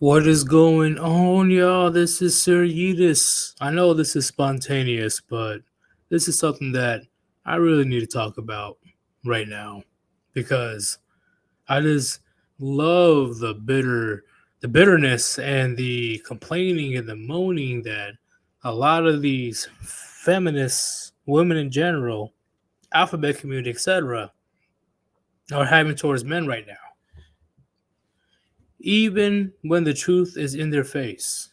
What is going on, y'all? This is Sir Yeetus. I know this is spontaneous, but this is something that I really need to talk about right now because I just love the bitterness and the complaining and the moaning that a lot of these feminists, women in general, alphabet community, etc., are having towards men right now. Even when the truth is in their face.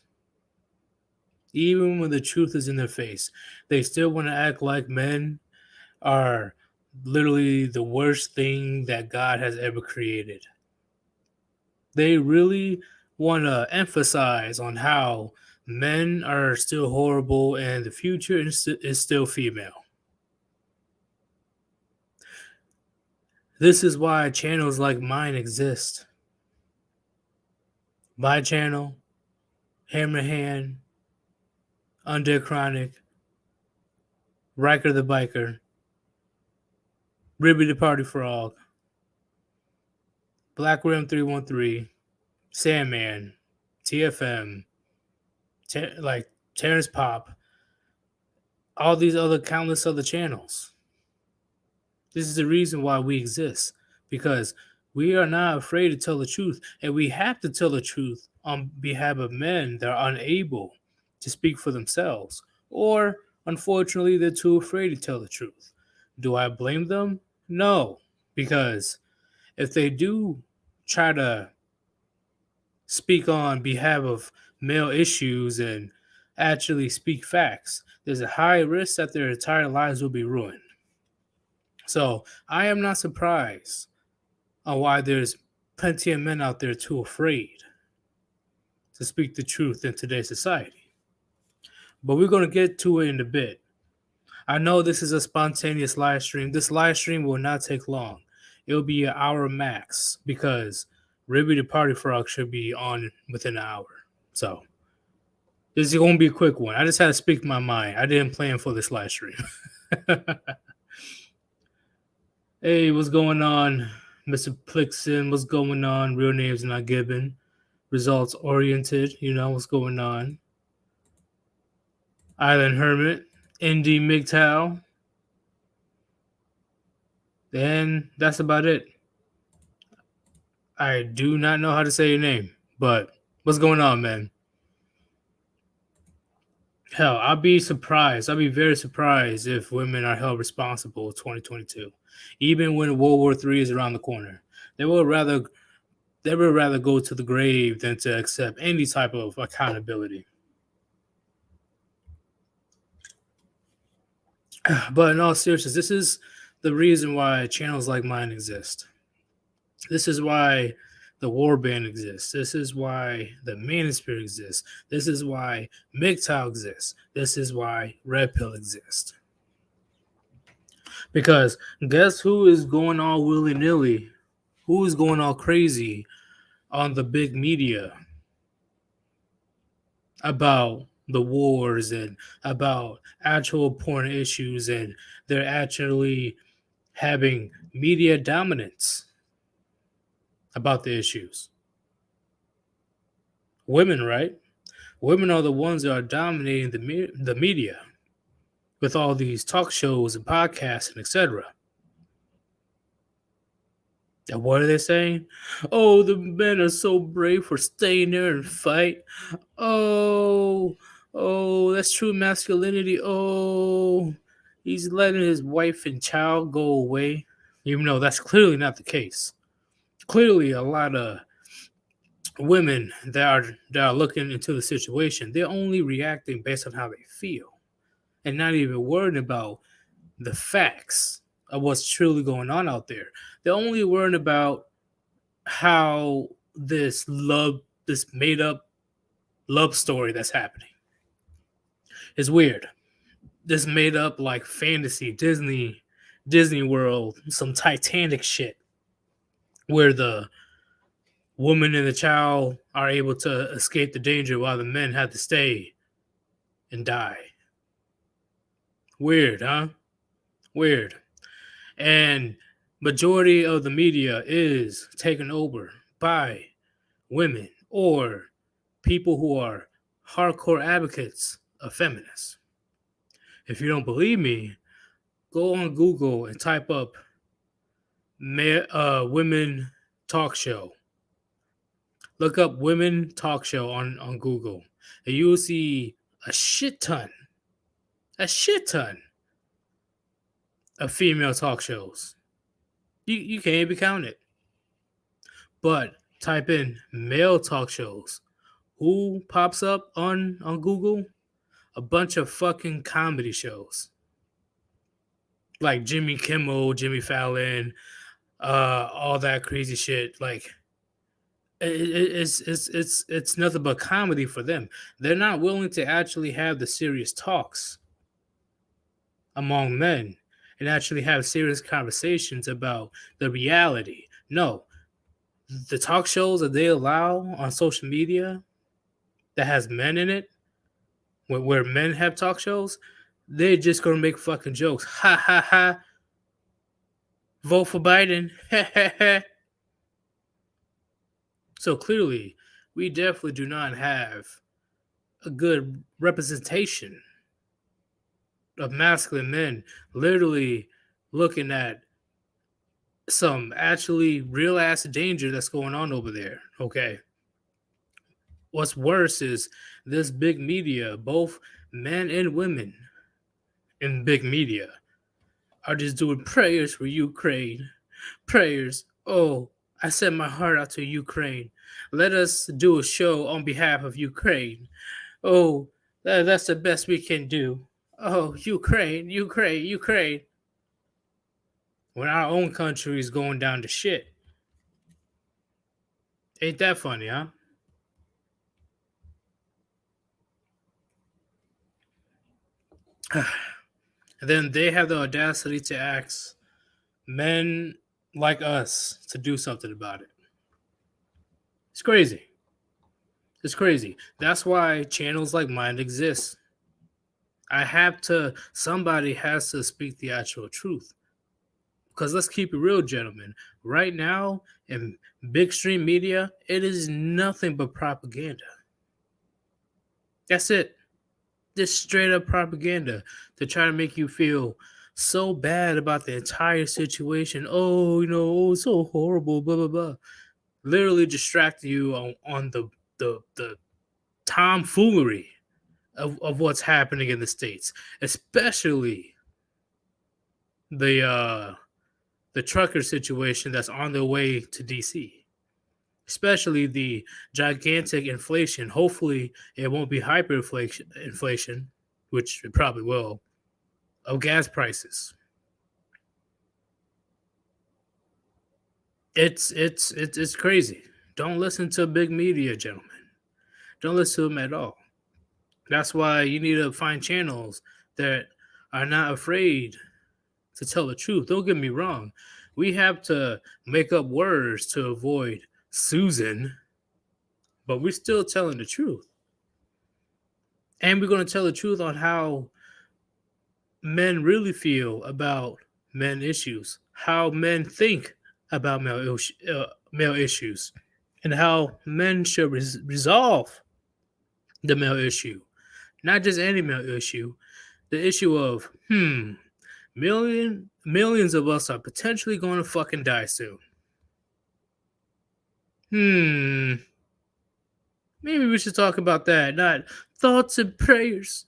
Even when the truth is in their face, they still want to act like men are literally the worst thing that God has ever created. They really want to emphasize on how men are still horrible and the future is still female. This is why channels like mine exist. My channel, Hammerhand, Undead Chronic, Riker the Biker, Ribby the Party Frog, Black Rim 313, Sandman, TFM, like Terrence Pop, all these other countless other channels. This is the reason why we exist, because we are not afraid to tell the truth, and we have to tell the truth on behalf of men that are unable to speak for themselves, or unfortunately, they're too afraid to tell the truth. Do I blame them? No, because if they do try to speak on behalf of male issues and actually speak facts, there's a high risk that their entire lives will be ruined. So I am not surprised on why there's plenty of men out there too afraid to speak the truth in today's society. But we're going to get to it in a bit. I know this is a spontaneous live stream. This live stream will not take long. It'll be an hour max because Ribby the Party Frog should be on within an hour. So this is going to be a quick one. I just had to speak my mind. I didn't plan for this live stream. Hey, what's going on, Mr. Plixon? What's going on? Real names not given. Results oriented. You know what's going on. Island Hermit. Indie MGTOW. And that's about it. I do not know how to say your name, but what's going on, man? Hell, I'll be surprised. I'll be very surprised if women are held responsible in 2022, even when World War III is around the corner. They would rather go to the grave than to accept any type of accountability. But in all seriousness, this is the reason why channels like mine exist. This is why the Warband exists. This is why the Manosphere exists. This is why MGTOW exists. This is why Red Pill exists. Because guess who is going all willy-nilly? Who is going all crazy on the big media about the wars and about actual important issues, and they're actually having media dominance about the issues? Women, right? Women are the ones that are dominating the media with all these talk shows and podcasts and etc. And what are they saying? Oh, the men are so brave for staying there and fight. Oh, that's true masculinity. Oh, he's letting his wife and child go away, even though that's clearly not the case. Clearly, a lot of women that are looking into the situation, they're only reacting based on how they feel and not even worrying about the facts of what's truly going on out there. They're only worrying about how this made up love story that's happening is weird. This made up like fantasy, Disney World, some Titanic shit where the woman and the child are able to escape the danger while the men have to stay and die. Weird, huh? Weird. And majority of the media is taken over by women or people who are hardcore advocates of feminists. If you don't believe me, go on Google and type up women talk show. Look up women talk show on Google, and you will see a shit ton of female talk shows. You can't even count it. But type in male talk shows. Who pops up on Google? A bunch of fucking comedy shows. Like Jimmy Kimmel, Jimmy Fallon, all that crazy shit. Like it's nothing but comedy for them. They're not willing to actually have the serious talks among men and actually have serious conversations about the reality. No, the talk shows that they allow on social media that has men in it, where men have talk shows, they're just gonna make fucking jokes. Ha ha ha. Vote for Biden. So clearly, we definitely do not have a good representation of masculine men literally looking at some actually real ass danger that's going on over there. Okay. What's worse is this big media, both men and women in big media, are just doing prayers for Ukraine, prayers Oh, I set my heart out to Ukraine. Let us do a show on behalf of Ukraine. Oh, that's the best we can do. Oh, Ukraine, Ukraine, Ukraine. When our own country is going down to shit. Ain't that funny, huh? And then they have the audacity to ask men like us to do something about it. It's crazy. It's crazy. That's why channels like mine exist. Somebody has to speak the actual truth. Because let's keep it real, gentlemen. Right now, in big stream media, it is nothing but propaganda. That's it. Just straight up propaganda to try to make you feel so bad about the entire situation. Oh, oh, it's so horrible, blah, blah, blah. Literally distract you on the tomfoolery of what's happening in the States, especially the trucker situation that's on their way to DC, especially the gigantic inflation. Hopefully, it won't be hyperinflation, which it probably will, of gas prices. It's crazy. Don't listen to big media, gentlemen. Don't listen to them at all. That's why you need to find channels that are not afraid to tell the truth. Don't get me wrong. We have to make up words to avoid Susan, but we're still telling the truth. And we're going to tell the truth on how men really feel about men issues, how men think about male issues, and how men should resolve the male issue. Not just any male issue, the issue of, millions of us are potentially going to fucking die soon. Maybe we should talk about that, not thoughts and prayers.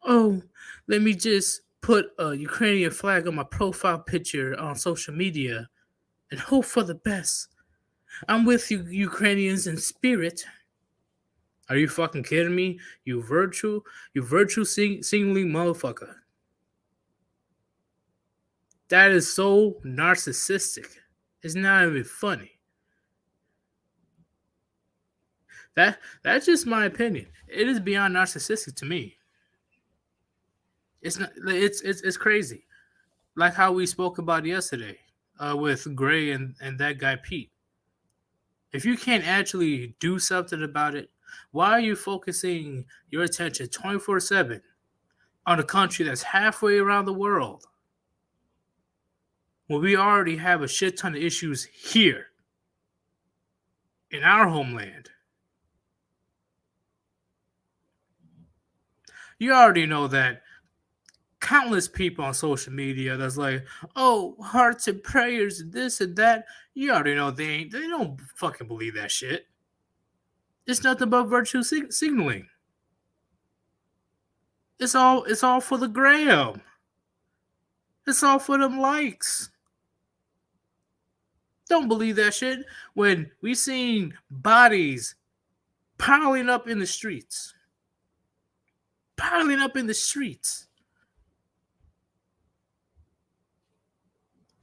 Oh, let me just put a Ukrainian flag on my profile picture on social media and hope for the best. I'm with you, Ukrainians, in spirit. Are you fucking kidding me? You virtue signaling motherfucker. That is so narcissistic. It's not even funny. That's just my opinion. It is beyond narcissistic to me. It's not. It's crazy. Like how we spoke about yesterday with Gray and that guy Pete. If you can't actually do something about it, why are you focusing your attention 24/7 on a country that's halfway around the world when we already have a shit ton of issues here in our homeland? You already know that countless people on social media that's like, oh, hearts and prayers and this and that. You already know they don't fucking believe that shit. It's nothing but virtue signaling. It's all for the gram. It's all for them likes. Don't believe that shit when we seen bodies piling up in the streets. Piling up in the streets.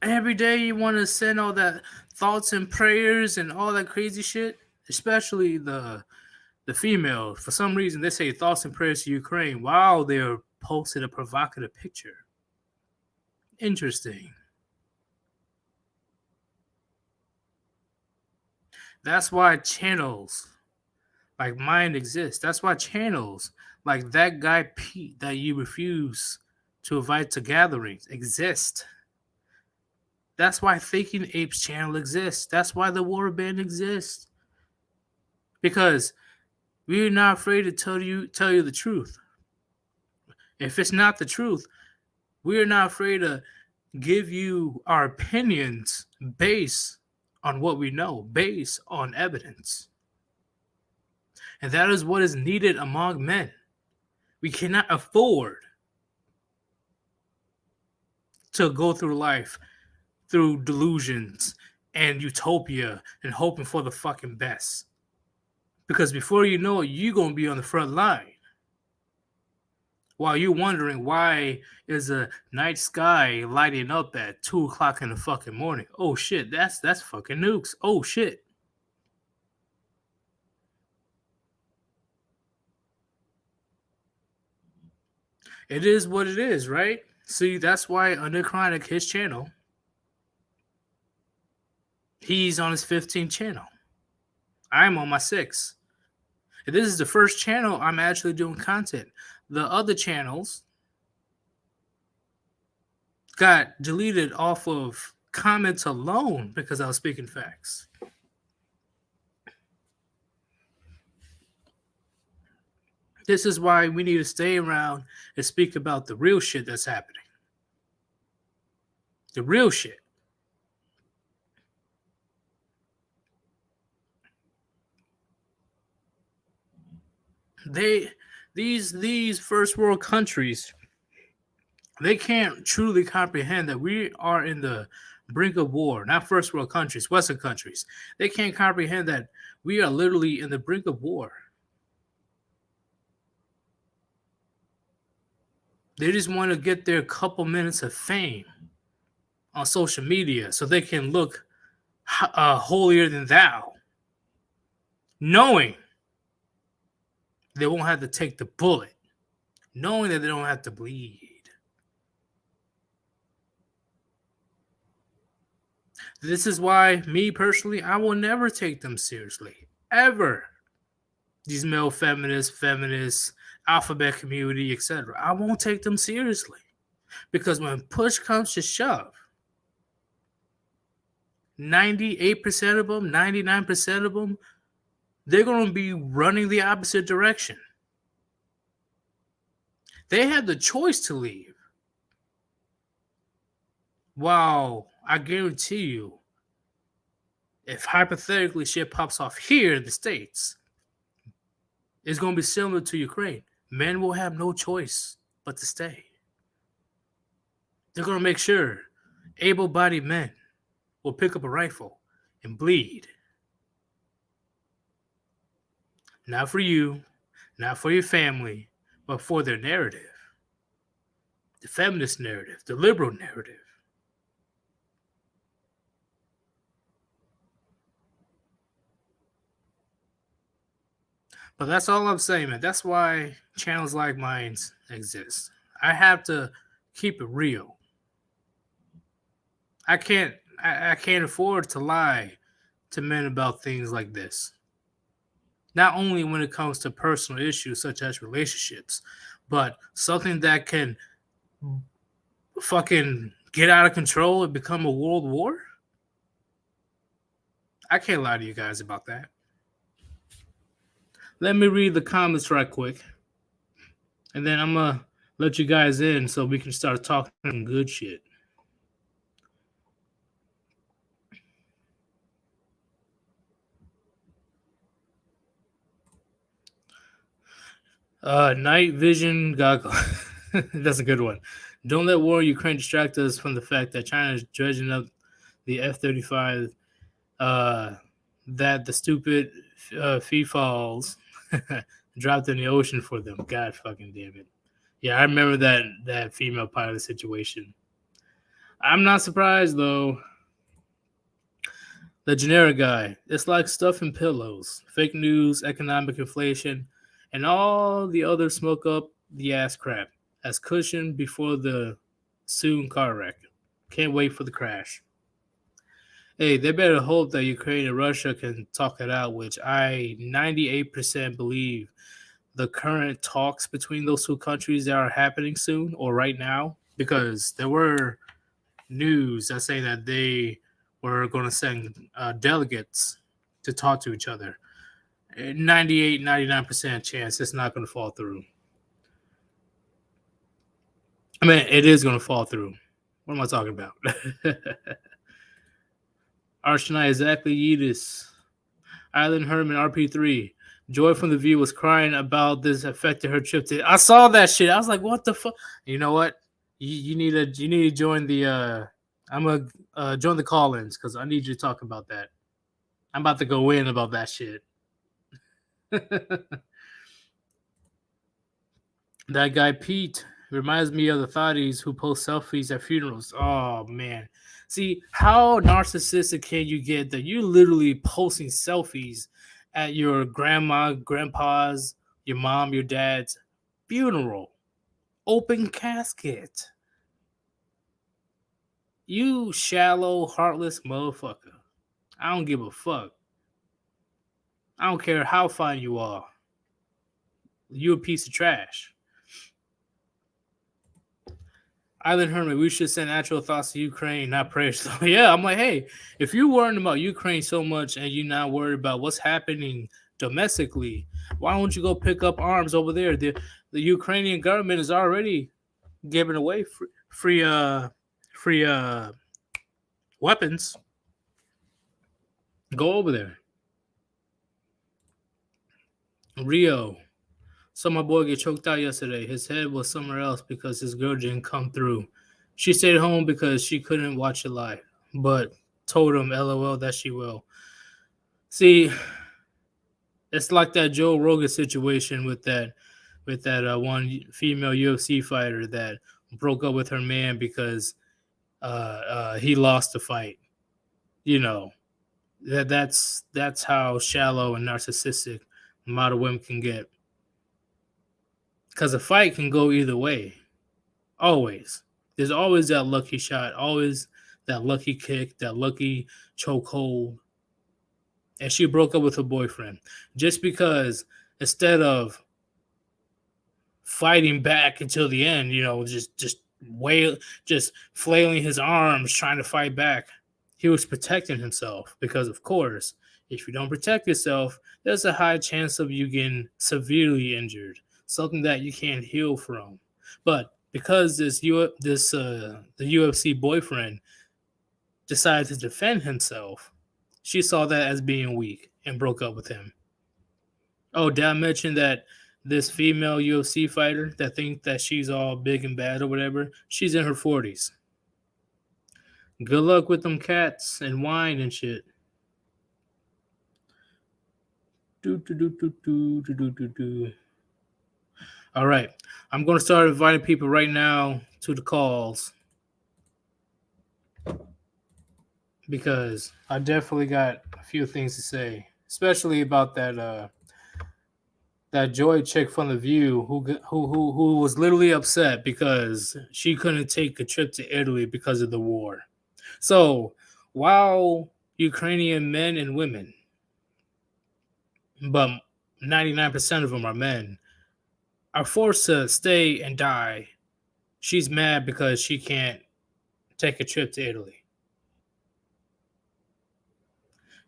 Every day you want to send all that thoughts and prayers and all that crazy shit, especially the female. For some reason, they say thoughts and prayers to Ukraine while they're posting a provocative picture. Interesting. That's why channels like mine exist. That's why channels like that guy Pete that you refuse to invite to gatherings exist. That's why Thinking Apes channel exists. That's why the Warband exists. Because we're not afraid to tell you the truth. If it's not the truth, we are not afraid to give you our opinions based on what we know, based on evidence. And that is what is needed among men. We cannot afford to go through life through delusions and utopia and hoping for the fucking best. Because before you know it, you're going to be on the front line. While you're wondering why is a night sky lighting up at 2 o'clock in the fucking morning. Oh shit, that's fucking nukes. Oh shit. It is what it is, right? See, that's why under Chronic, his channel, he's on his 15th channel. I'm on my 6th. And this is the first channel I'm actually doing content. The other channels got deleted off of comments alone because I was speaking facts. This is why we need to stay around and speak about the real shit that's happening. The real shit. These first world countries, they can't truly comprehend that we are in the brink of war. Not first world countries, Western countries. They can't comprehend that we are literally in the brink of war. They just want to get their couple minutes of fame on social media so they can look holier than thou, knowing they won't have to take the bullet, knowing that they don't have to bleed. This is why, me personally, I will never take them seriously, ever. These male feminists, alphabet community, etc. I won't take them seriously because when push comes to shove, 98% of them, 99% of them, they're going to be running the opposite direction. They have the choice to leave. Wow, I guarantee you, if hypothetically shit pops off here in the States, it's going to be similar to Ukraine. Men will have no choice but to stay. They're going to make sure able-bodied men will pick up a rifle and bleed. Not for you, not for your family, but for their narrative. The feminist narrative, the liberal narrative. But that's all I'm saying, man. That's why channels like mine exist. I have to keep it real. I can't afford to lie to men about things like this. Not only when it comes to personal issues such as relationships, but something that can fucking get out of control and become a world war. I can't lie to you guys about that. Let me read the comments right quick. And then I'm going to let you guys in so we can start talking some good shit. Night vision goggle. That's a good one. Don't let war in Ukraine distract us from the fact that China is dredging up the F-35 that the stupid falls dropped in the ocean for them. God fucking damn it. Yeah, I remember that female pilot situation. I'm not surprised though. The generic guy. It's like stuffing pillows, fake news, economic inflation, and all the other smoke up the ass crap as cushion before the soon car wreck. Can't wait for the crash. Hey, they better hope that Ukraine and Russia can talk it out, which I 98% believe the current talks between those two countries that are happening soon or right now, because there were news that say that they were going to send delegates to talk to each other. 98, 99% chance it's not going to fall through. I mean, it is going to fall through. What am I talking about? Arsenal, exactly. Yeetus. Island Herman, RP3. Joy from the View was crying about this affected her trip to. I saw that shit. I was like, what the fuck? You know what? You need to join the I'm gonna join the call-ins because I need you to talk about that. I'm about to go in about that shit. That guy Pete reminds me of the thotties who post selfies at funerals. Oh man. See, how narcissistic can you get that you're literally posting selfies at your grandma, grandpa's, your mom, your dad's funeral? Open casket. You shallow, heartless motherfucker. I don't give a fuck. I don't care how fine you are. You a piece of trash. Island Hermit, we should send actual thoughts to Ukraine, not prayers. So yeah, I'm like, hey, if you're worrying about Ukraine so much and you're not worried about what's happening domestically, why don't you go pick up arms over there? The Ukrainian government is already giving away free weapons. Go over there. Rio. Saw my boy get choked out yesterday. His head was somewhere else because his girl didn't come through. She stayed home because she couldn't watch it live, but told him, LOL, that she will. See, it's like that Joe Rogan situation with that one female UFC fighter that broke up with her man because he lost the fight. You know, that's how shallow and narcissistic a lot of women can get. Because a fight can go either way. Always. There's always that lucky shot, always that lucky kick, that lucky chokehold. And she broke up with her boyfriend just because instead of fighting back until the end, just flailing his arms trying to fight back, he was protecting himself because, of course, if you don't protect yourself, there's a high chance of you getting severely injured, something that you can't heal from. But because the UFC boyfriend decided to defend himself, she saw that as being weak and broke up with him. Oh, did I mention that this female UFC fighter that thinks that she's all big and bad or whatever, she's in her 40s. Good luck with them cats and wine and shit. All right. I'm going to start inviting people right now to the calls because I definitely got a few things to say, especially about that Joy chick from The View who was literally upset because she couldn't take a trip to Italy because of the war. So while Ukrainian men and women, but 99% of them are men, are forced to stay and die, she's mad because she can't take a trip to Italy.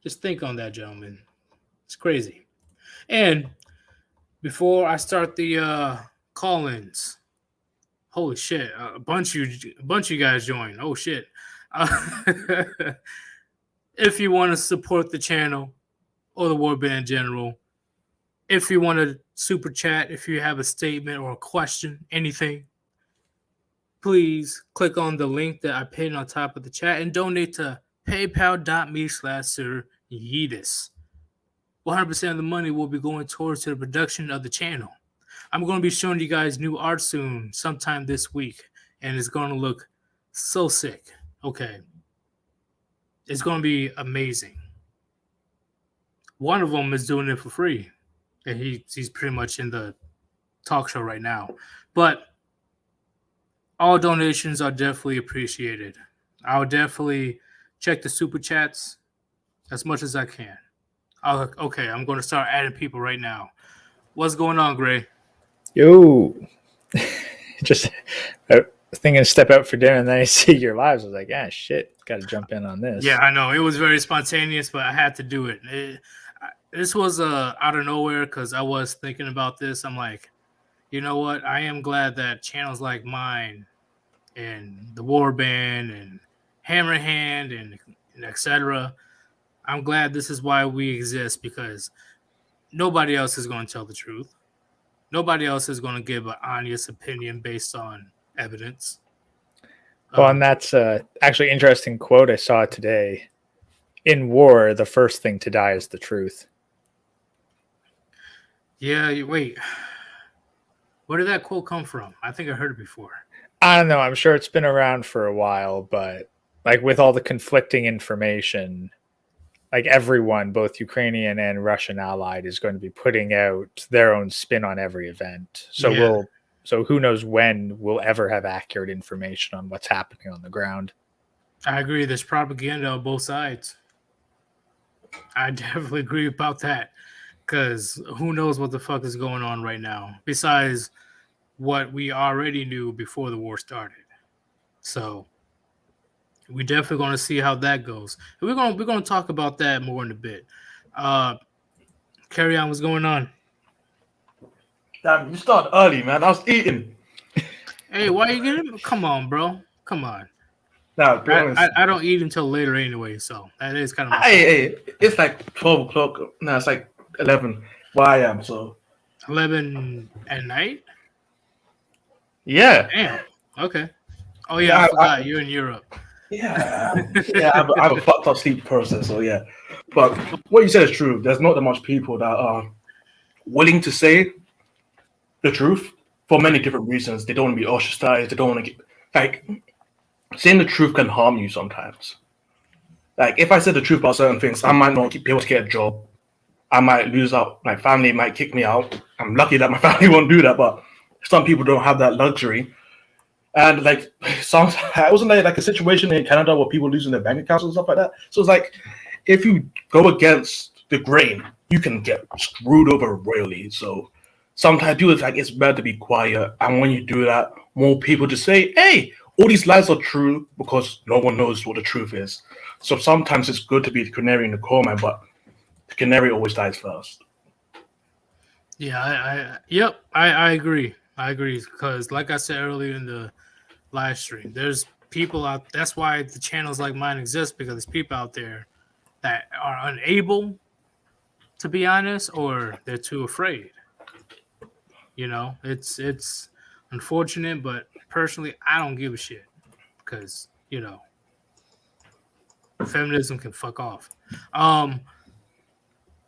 Just think on that, gentlemen. It's crazy. And before I start the call-ins, holy shit, a bunch of you guys joined. Oh shit. If you want to support the channel or the Warband in general, if you want to super chat, if you have a statement or a question, anything, please click on the link that I pinned on top of the chat and donate to paypal.me/Sir Yeetus. 100% of the money will be going towards the production of the channel. I'm going to be showing you guys new art soon, sometime this week, and it's going to look so sick. Okay. It's going to be amazing. One of them is doing it for free, and he's pretty much in the talk show right now. But all donations are definitely appreciated. I'll definitely check the super chats as much as I can. Okay, I'm going to start adding people right now. What's going on, Gray? Yo, just thinking to step out for dinner, and then I see your lives. I was like, shit, got to jump in on this. Yeah, I know. It was very spontaneous, but I had to do it. This was out of nowhere because I was thinking about this. I'm like, you know what? I am glad that channels like mine and the Warband and Hammerhand and etc. I'm glad this is why we exist, because nobody else is going to tell the truth. Nobody else is going to give an honest opinion based on evidence. Well, and that's actually interesting quote I saw today. In war, the first thing to die is the truth. Yeah, wait. Where did that quote come from? I think I heard it before. I don't know. I'm sure it's been around for a while, but like with all the conflicting information, like everyone, both Ukrainian and Russian allied, is going to be putting out their own spin on every event. So Yeah. so who knows when we'll ever have accurate information on what's happening on the ground. I agree. There's propaganda on both sides. I definitely agree about that. Because who knows what the fuck is going on right now, besides what we already knew before the war started. So we definitely going to see how that goes. And we're gonna talk about that more in a bit. Carry on. What's going on? Damn, you started early, man. I was eating. Hey, why you getting? Come on, bro. Come on. Now, be honest. I don't eat until later anyway, so that is kind of my Hey, it's like 12 o'clock. No, it's like 11 where I am, so. 11 at night. Yeah. Damn. Okay. Oh yeah, I forgot you're in Europe. Yeah. I have a fucked up sleep process, so yeah. But what you said is true. There's not that much people that are willing to say the truth for many different reasons. They don't want to be ostracized. They don't want to get, like, saying the truth can harm you sometimes. Like, if I said the truth about certain things, I might not be able to get a job. I might lose out. My family might kick me out. I'm lucky that my family won't do that, but some people don't have that luxury. And like, it wasn't like a situation in Canada where people losing their bank accounts and stuff like that. So it's like, if you go against the grain, you can get screwed over royally. So sometimes people it's like it's better to be quiet. And when you do that, more people just say, "Hey, all these lies are true," because no one knows what the truth is. So sometimes it's good to be the canary in the coal mine, but the canary always dies first. Yeah, I agree. I agree because, like I said earlier in the live stream, there's people out. That's why the channels like mine exist, because there's people out there that are unable to be honest, or they're too afraid. You know, it's unfortunate, but personally, I don't give a shit because feminism can fuck off. I'm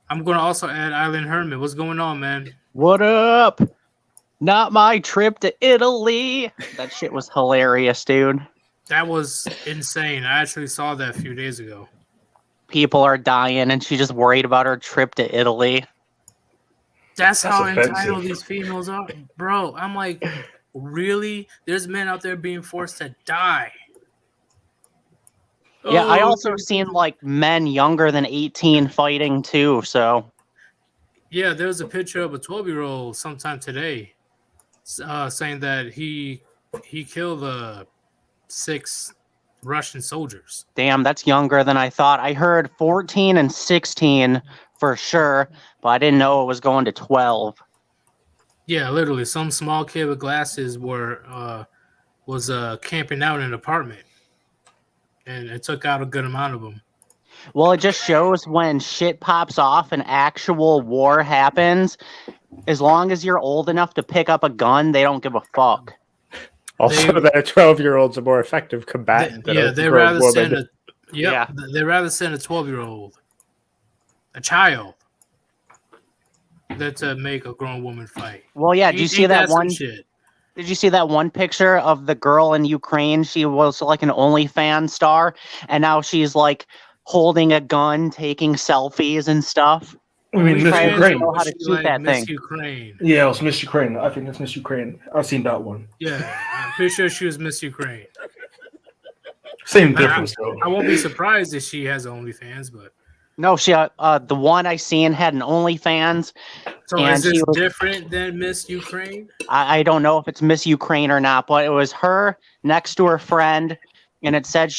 gonna also add Island Herman. What's going on, man? What up? Not my trip to Italy. That shit was hilarious, dude. That was insane. I actually saw that a few days ago. People are dying, and she's just worried about her trip to Italy. That's how offensive. entitled these females are, bro. I'm like, really? There's men out there being forced to die. Yeah, I also seen like men younger than 18 fighting too. So yeah, there was a picture of a 12-year-old sometime today, saying that he killed 6 Russian soldiers. damn, that's younger than I thought. I heard 14 and 16 for sure, but I didn't know it was going to 12. Yeah, literally, some small kid with glasses was camping out in an apartment, and it took out a good amount of them. Well, it just shows when shit pops off and actual war happens. As long as you're old enough to pick up a gun, they don't give a fuck. Also, that a 12-year-old's a more effective combatant. They'd rather send a 12-year-old, a child, than to make a grown woman fight. Well, yeah. Did you see that one? Shit? Did you see that one picture of the girl in Ukraine? She was like an OnlyFans star, and now she's like holding a gun, taking selfies and stuff. I mean, Miss Ukraine. Know how to shoot that Miss thing. Ukraine. Yeah, it was Miss Ukraine. I think it's Miss Ukraine. I've seen that one. Yeah, I'm pretty sure she was Miss Ukraine. Same difference, though. I won't be surprised if she has OnlyFans, but No, she the one I seen had an OnlyFans. so And is this she was- different than Miss Ukraine? I don't know if it's Miss Ukraine or not, but it was her next to her friend, and it said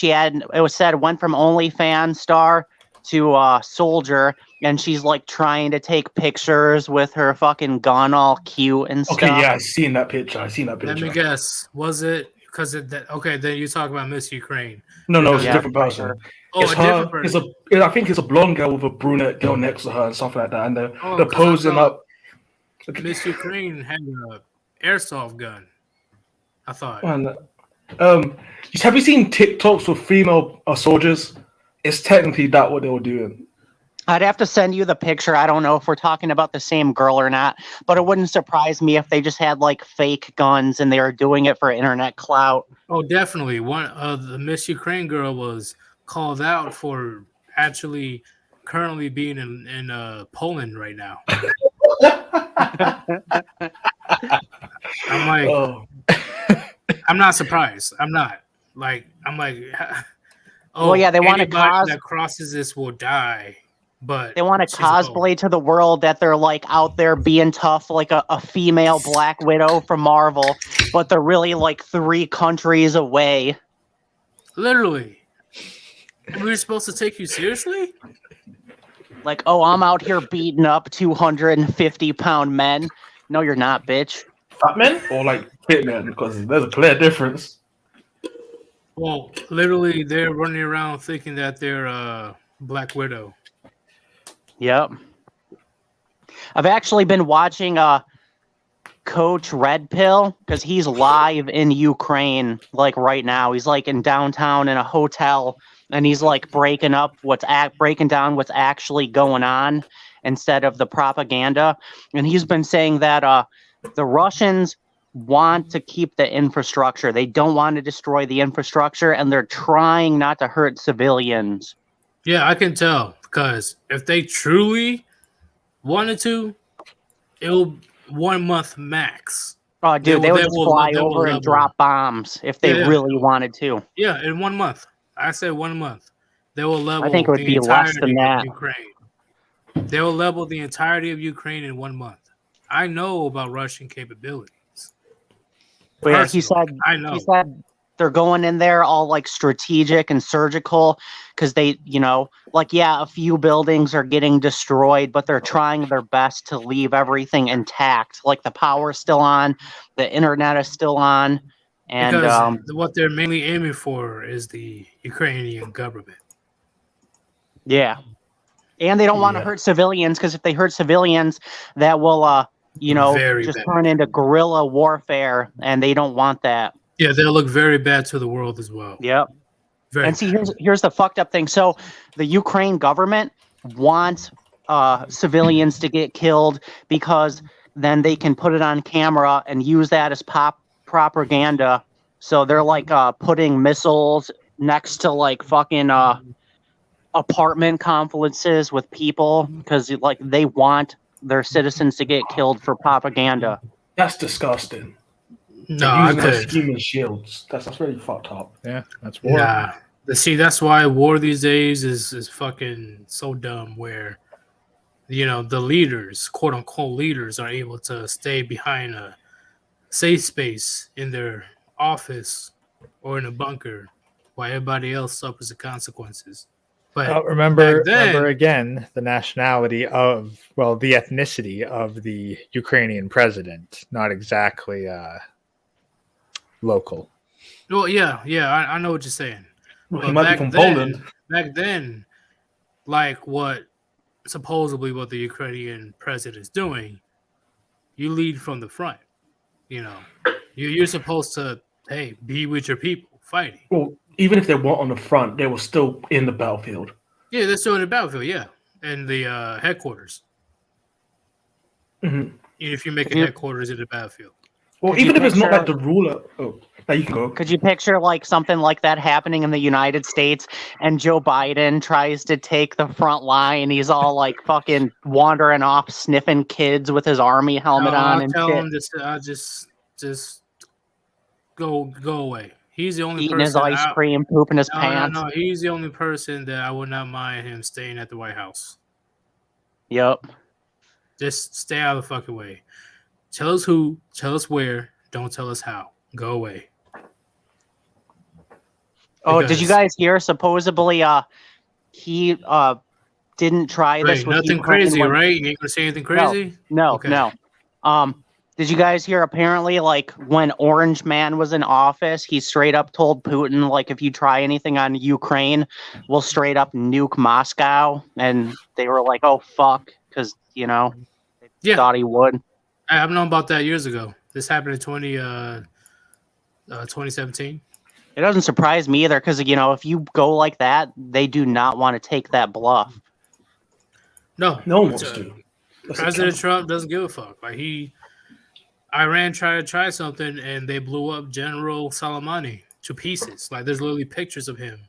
went from OnlyFans star to soldier, and she's like trying to take pictures with her fucking gun all cute and stuff. Okay, yeah, I seen that picture. Let me guess. Was it because okay? Then you talk about Miss Ukraine. No, it's Yeah, a different person. Oh, It's a her. different It's person. I think it's a blonde girl with a brunette girl next to her and stuff like that, and they're 'cause I posing thought up. Miss Ukraine had an airsoft gun. I thought. And Have you seen TikToks with female soldiers? It's technically that what they were doing. I'd have to send you the picture. I don't know if we're talking about the same girl or not, but it wouldn't surprise me if they just had like fake guns and they were doing it for internet clout. Oh, definitely. One the Miss Ukraine girl was called out for actually currently being in Poland right now. I'm like, Oh, I'm not surprised. I'm not. Like, I'm like, oh, Well, yeah, they want to anybody that crosses this will die. But they want to she's a Poland. cosplay to the world that they're like out there being tough, like a female Black Widow from Marvel, but they're really like 3 countries away. Literally. And we were supposed to take you seriously? Like, oh, I'm out here beating up 250-pound men. No, you're not, bitch. fat men or like fit men? Because there's a clear difference. Well, literally, they're running around thinking that they're Black Widow. Yep. I've actually been watching Coach Red Pill because he's live in Ukraine like right now. He's like in downtown in a hotel and he's like breaking down what's actually going on instead of the propaganda. And he's been saying that the Russians want to keep the infrastructure. They don't want to destroy the infrastructure and they're trying not to hurt civilians. Yeah, I can tell because if they truly wanted to, it'll 1 month max. Oh, dude, they would just fly over and drop bombs if they really wanted to. Yeah, in 1 month. I said 1 month. They will level. I think it would be less than that. Ukraine. They will level the entirety of Ukraine in 1 month. I know about Russian capabilities. But yeah, he said they're going in there all like strategic and surgical because they, a few buildings are getting destroyed, but they're trying their best to leave everything intact. Like the power's still on, the internet is still on. And because what they're mainly aiming for is the Ukrainian government. Yeah. And they don't want to hurt civilians because if they hurt civilians, that will, just turn into guerrilla warfare. And they don't want that. Yeah, they'll look very bad to the world as well. Yep. And see, here's the fucked up thing. So the Ukraine government wants civilians to get killed because then they can put it on camera and use that as propaganda. So they're like putting missiles next to like fucking apartment complexes with people because like they want their citizens to get killed for propaganda. That's disgusting. No, I could. Human shields. That's really fucked up. Yeah, that's war. Nah. See, that's why war these days is fucking so dumb. Where, the leaders, quote unquote leaders, are able to stay behind a safe space in their office or in a bunker, while everybody else suffers the consequences. But remember again the nationality of the ethnicity of the Ukrainian president, not exactly local. Well, yeah, I know what you're saying. Well, he might be from Poland. Back then, like what the Ukrainian president is doing, you lead from the front. You're supposed to, hey, be with your people fighting. Well, even if they weren't on the front, they were still in the battlefield. Yeah, they're still in the battlefield. Yeah, and the headquarters. Mm-hmm. If you make a headquarters in the battlefield. Well, even if it's not like the ruler. Oh, now you can go. Could you picture like something like that happening in the United States and Joe Biden tries to take the front line? He's all like fucking wandering off, sniffing kids with his army helmet on and tell shit. him just go away. He's the only eating person his ice cream, pooping his pants. No, he's the only person that I would not mind him staying at the White House. Yep. Just stay out of the fucking way. Tell us who, tell us where, don't tell us how. Go away. Did you guys hear? Supposedly, he didn't try this. With nothing crazy, right? You ain't gonna say anything crazy? No. Did you guys hear? Apparently, like when Orange Man was in office, he straight up told Putin, like, if you try anything on Ukraine, we'll straight up nuke Moscow. And they were like, oh fuck, because they thought he would. I've known about that years ago. This happened in 2017. It doesn't surprise me either, because if you go like that, they do not want to take that bluff. No, No one wants to. President Trump doesn't give a fuck. Like Iran tried to try something and they blew up General Soleimani to pieces. Like there's literally pictures of him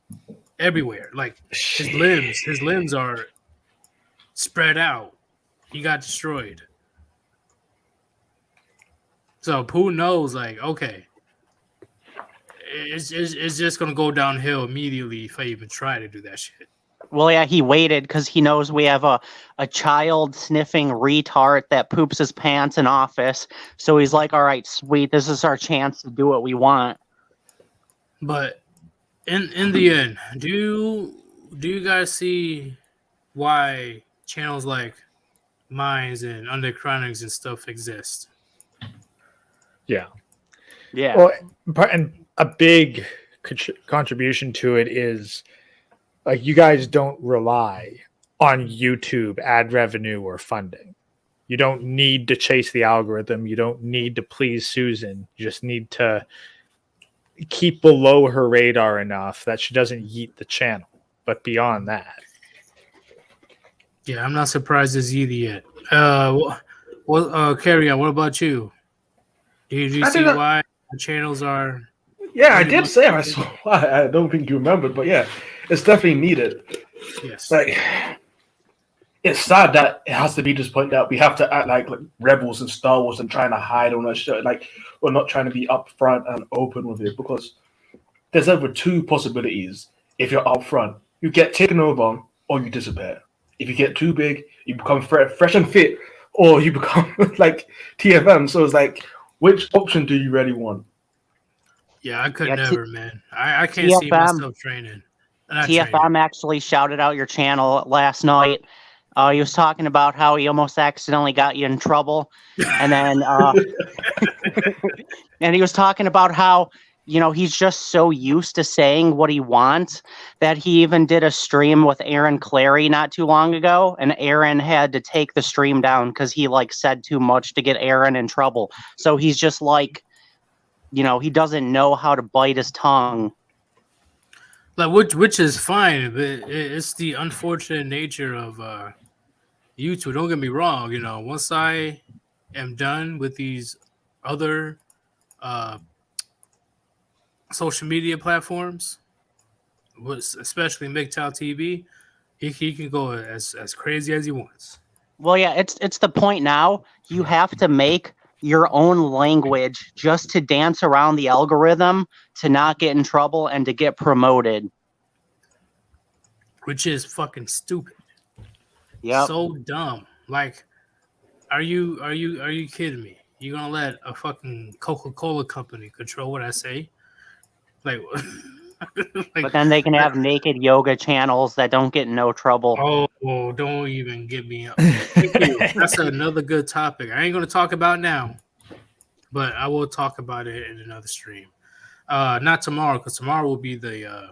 everywhere. Like his limbs are spread out. He got destroyed. So Putin knows, like, okay, it's just gonna go downhill immediately if I even try to do that shit. Well, yeah, he waited because he knows we have a child sniffing retard that poops his pants in office. So he's like, all right, sweet, this is our chance to do what we want. But in the end, do you guys see why channels like Minds and Underchronics and stuff exist? Yeah. Yeah. Well, and a big contribution to it is like you guys don't rely on YouTube ad revenue or funding. You don't need to chase the algorithm. You don't need to please Susan. You just need to keep below her radar enough that she doesn't yeet the channel. But beyond that, Yeah, I'm not surprised it's either yet. Carry on. What about you? Do you see why the channels are? Yeah, I did say I saw why. I don't think you remembered, but yeah, it's definitely needed. Yes. Like, it's sad that it has to be this point that we have to act like rebels in Star Wars and trying to hide on that shit. Like, we're not trying to be upfront and open with it because there's over two possibilities. If you're upfront, you get taken over or you disappear. If you get too big, you become fresh and fit, or you become like TFM. So it's like, which option do you really want? Yeah, I could never, man. I can't TFM, see myself training. TFM actually shouted out your channel last night. He was talking about how he almost accidentally got you in trouble, and then and he was talking about how he's just so used to saying what he wants that he even did a stream with Aaron Clary not too long ago, and Aaron had to take the stream down because he said too much to get Aaron in trouble. So he's just he doesn't know how to bite his tongue. Like which is fine, but it's the unfortunate nature of YouTube. Don't get me wrong. Once I am done with these other social media platforms, especially MGTOW TV, he can go as crazy as he wants. Well, yeah, it's the point now. You have to make your own language just to dance around the algorithm, to not get in trouble and to get promoted. Which is fucking stupid. Yeah. So dumb. Like, are you kidding me? You gonna let a fucking Coca-Cola company control what I say? Like, but then they can have naked yoga channels that don't get in no trouble. Oh, don't even get me up. Thank you. That's another good topic. I ain't gonna talk about now, but I will talk about it in another stream. Not tomorrow, because tomorrow will be the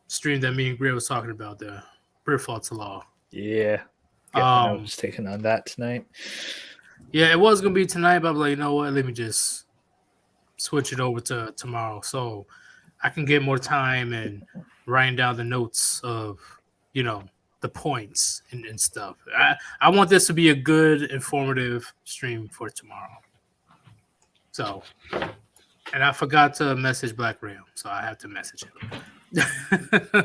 stream that me and Gray was talking about, the Brit Faults Law. Yeah. I was taking on that tonight. Yeah, it was gonna be tonight, but I'm like, you know what? Let me just switch it over to tomorrow, so I can get more time and writing down the notes of the points and stuff. I want this to be a good, informative stream for tomorrow. So, and I forgot to message Black Ram, so I have to message him.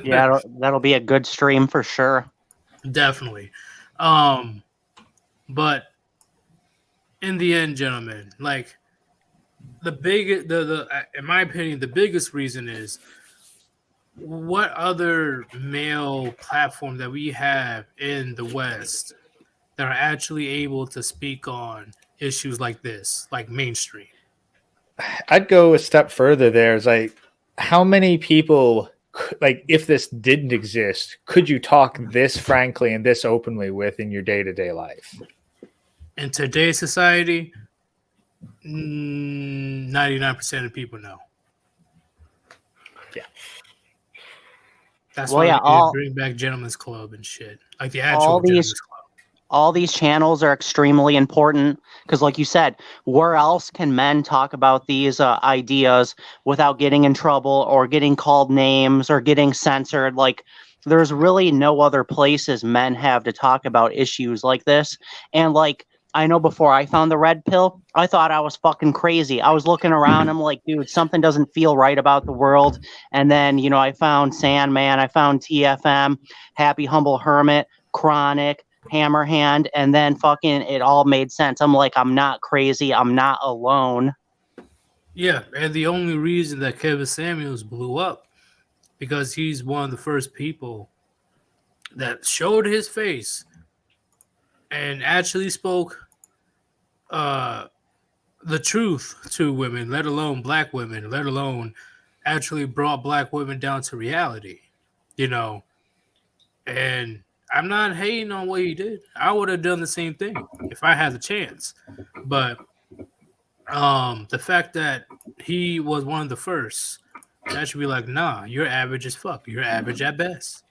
Yeah, that'll be a good stream for sure. Definitely. But in the end, gentlemen, like the in my opinion, the biggest reason is what other male platform that we have in the West that are actually able to speak on issues like this, like mainstream. I'd go a step further there. Is like, how many people, like, if this didn't exist, could you talk this frankly and this openly with in your day-to-day life? In today's society, 99% of people know. Yeah. That's why we bring back Gentlemen's Club and shit. Like the actual Gentlemen's Club. all these channels are extremely important because, like you said, where else can men talk about these ideas without getting in trouble or getting called names or getting censored? Like, there's really no other places men have to talk about issues like this. And like, I know before I found the red pill, I thought I was fucking crazy. I was looking around, I'm like, dude, something doesn't feel right about the world. And then, you know, I found Sandman, I found TFM, Happy Humble Hermit, Chronic, Hammerhand, and then fucking it all made sense. I'm like, I'm not crazy. I'm not alone. Yeah, and the only reason that Kevin Samuels blew up because he's one of the first people that showed his face and actually spoke the truth to women, let alone black women, let alone actually brought black women down to reality, you know. And I'm not hating on what he did. I would have done the same thing if I had the chance. But the fact that he was one of the first, that should be like, nah, you're average as fuck. You're average at best.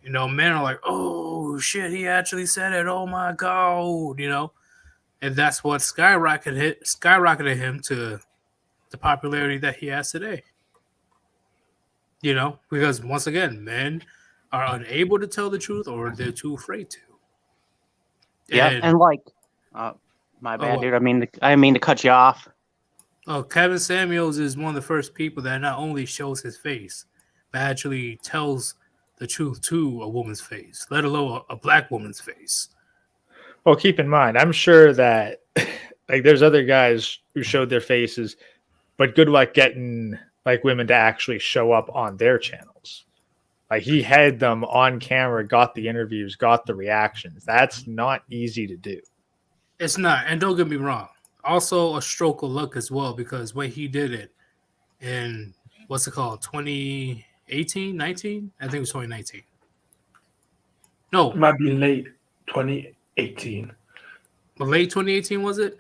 You know, men are like, oh shit, he actually said it. Oh my god, you know. And that's what skyrocketed him to the popularity that he has today. You know, because once again, men are unable to tell the truth or they're too afraid to. Yeah, and like, my bad, dude. I mean to cut you off. Oh, Kevin Samuels is one of the first people that not only shows his face, but actually tells the truth to a woman's face, let alone a black woman's face. Well, keep in mind, I'm sure that like there's other guys who showed their faces, but good luck getting like women to actually show up on their channels. Like he had them on camera, got the interviews, got the reactions. That's not easy to do. It's not, and don't get me wrong. Also, a stroke of luck as well because when he did it in what's it called, 2018, 19? I think it was 2019. No, It might be late 2018. but late 2018 was it?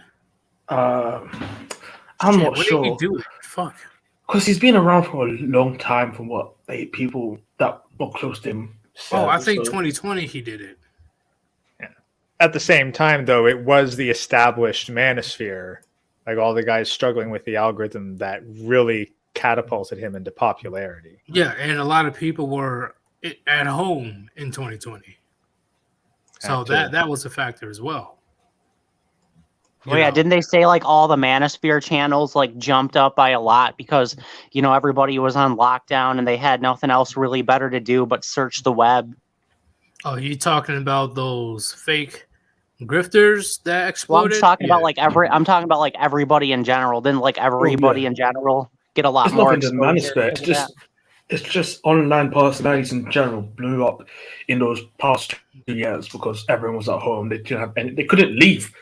I'm Shit, not when sure. did he do it? Fuck. Because he's been around for a long time from what people that were close to him said. Oh, I think 2020 he did it. Yeah. At the same time, though, it was the established manosphere, like all the guys struggling with the algorithm that really catapulted him into popularity. Yeah, and a lot of people were at home in 2020. So that was a factor as well. Oh yeah, didn't they say like all the Manosphere channels like jumped up by a lot because, you know, everybody was on lockdown and they had nothing else really better to do but search the web? Oh, you talking about those fake grifters that exploded? Well, I'm talking about like everybody in general. Didn't like everybody in general get a lot it's more nothing to exposure? Manosphere. It's just online personalities in general blew up in those past 2 years because everyone was at home. They didn't have they couldn't leave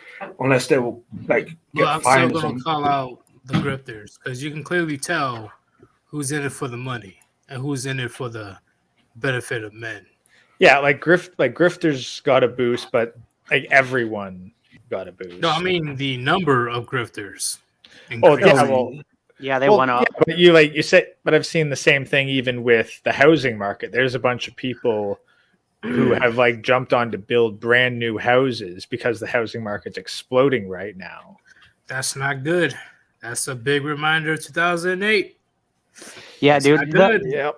unless they were like get I'm fined. still gonna call out the grifters because you can clearly tell who's in it for the money and who's in it for the benefit of men. Yeah, like grifters got a boost, but like everyone got a boost. No, I mean the number of grifters. Oh yeah, well. Yeah, they went up. Yeah, but you said, but I've seen the same thing even with the housing market. There's a bunch of people who have like jumped on to build brand new houses because the housing market's exploding right now. That's not good. That's a big reminder of 2008. Yeah, That's dude.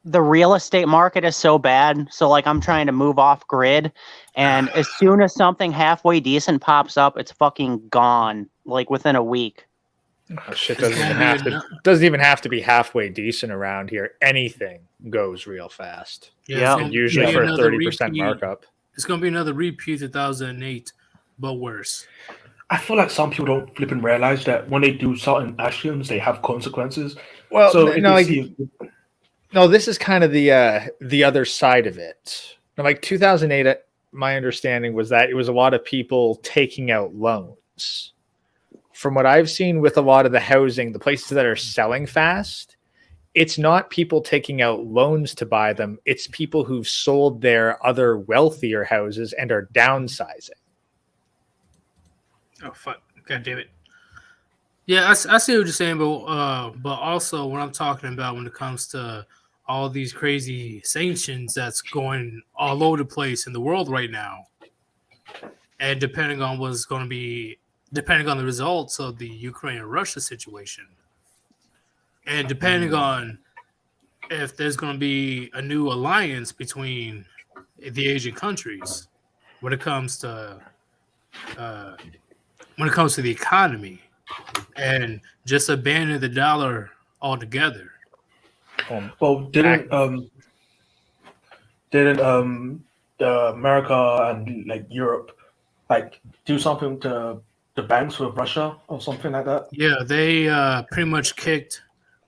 The real estate market is so bad. So like I'm trying to move off grid, and as soon as something halfway decent pops up, it's fucking gone. Like within a week. Oh, shit doesn't even have to be halfway decent around here. Anything goes real fast. Yeah, usually for a 30% markup. It's gonna be another repeat 2008, but worse. I feel like some people don't flip and realize that when they do certain actions, they have consequences. Well, so no, this is kind of the other side of it. Like 2008, my understanding was that it was a lot of people taking out loans. From what I've seen with a lot of the housing, the places that are selling fast, it's not people taking out loans to buy them. It's people who've sold their other wealthier houses and are downsizing. Oh, fuck. God damn it. Yeah, I see what you're saying, but also what I'm talking about when it comes to all these crazy sanctions that's going all over the place in the world right now. and depending on the results of the Ukraine and Russia situation, and depending on if there's going to be a new alliance between the Asian countries when it comes to the economy, and just abandon the dollar altogether. Well, didn't America and like Europe like do something to the banks with Russia or something like that? Yeah, they pretty much kicked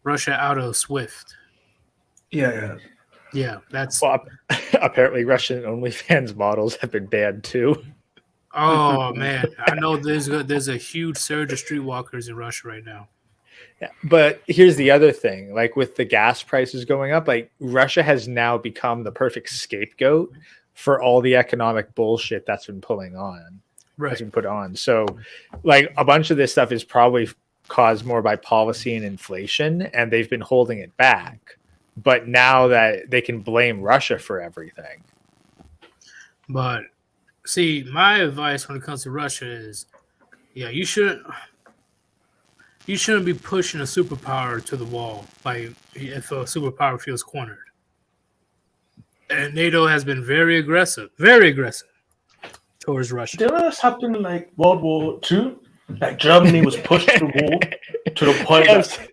Russia out of SWIFT. Yeah. Yeah, that's. Well, apparently Russian OnlyFans models have been banned too. Oh man, I know there's a huge surge of streetwalkers in Russia right now. Yeah, but here's the other thing: like with the gas prices going up, like Russia has now become the perfect scapegoat for all the economic bullshit that's been put on. So, like a bunch of this stuff is probably caused more by policy and inflation, and they've been holding it back. But now that they can blame Russia for everything. But see, my advice when it comes to Russia is, yeah, you shouldn't be pushing a superpower to the wall. Like if a superpower feels cornered. And NATO has been very aggressive towards Russia. Didn't this happen in like World War II? Like Germany was pushed to the wall to the point that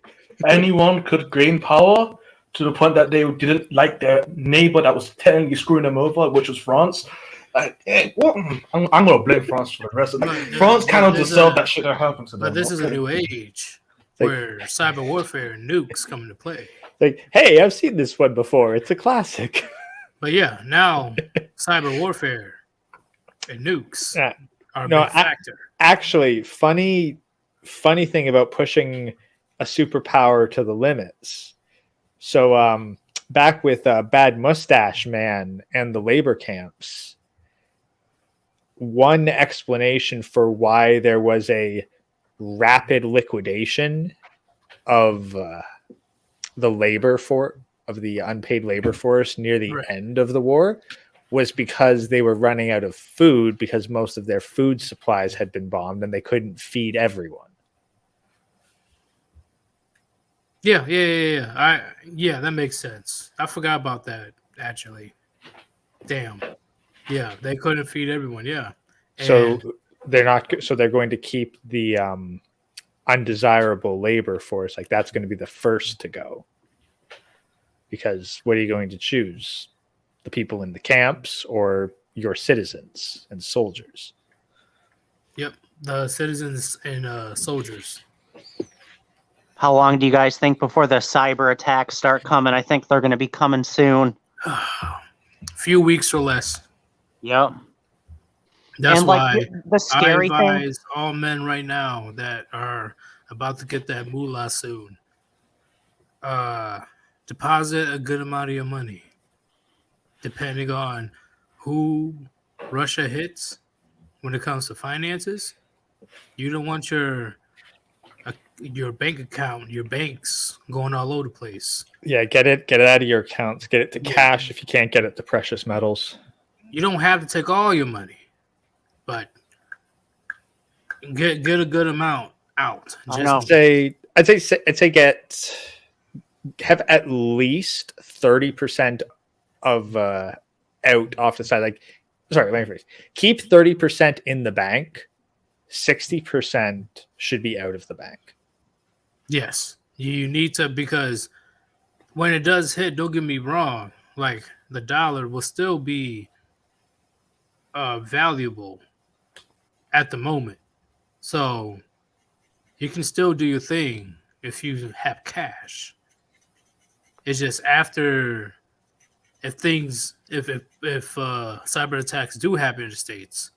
anyone could gain power, to the point that they didn't like their neighbor that was technically screwing them over, which was France. Like, what? I'm going to blame France for the rest of it. France cannot deserve that shit that happened to them. But this is a new age where cyber warfare and nukes come into play. Like, hey, I've seen this one before. It's a classic. But yeah, now cyber warfare and nukes are a big factor. Actually, funny thing about pushing a superpower to the limits. So back with Bad Mustache Man and the labor camps, one explanation for why there was a rapid liquidation of the unpaid labor force near the end of the war was because they were running out of food, because most of their food supplies had been bombed and they couldn't feed everyone. Yeah. That makes sense. I forgot about that, actually. Damn. Yeah, they couldn't feed everyone. Yeah. So they're going to keep the undesirable labor force. Like that's going to be the first to go. Because what are you going to choose? The people in the camps or your citizens and soldiers? Yep, the citizens and soldiers. How long do you guys think before the cyber attacks start coming? I think they're going to be coming soon. A few weeks or less. Yep. That's and why the scary I advise thing, all men right now that are about to get that moolah soon. Deposit a good amount of your money, depending on who Russia hits when it comes to finances. You don't want your bank account, your banks going all over the place. Yeah, get it out of your accounts. Get it to cash if you can't get it to precious metals. You don't have to take all your money, but get a good amount out. I'd say have at least 30% of out off the side. Like, sorry, let me rephrase. Keep 30% in the bank. 60% should be out of the bank. Yes, you need to, because when it does hit, don't get me wrong, like the dollar will still be valuable at the moment. So you can still do your thing if you have cash. It's just after, if cyber attacks do happen in the States,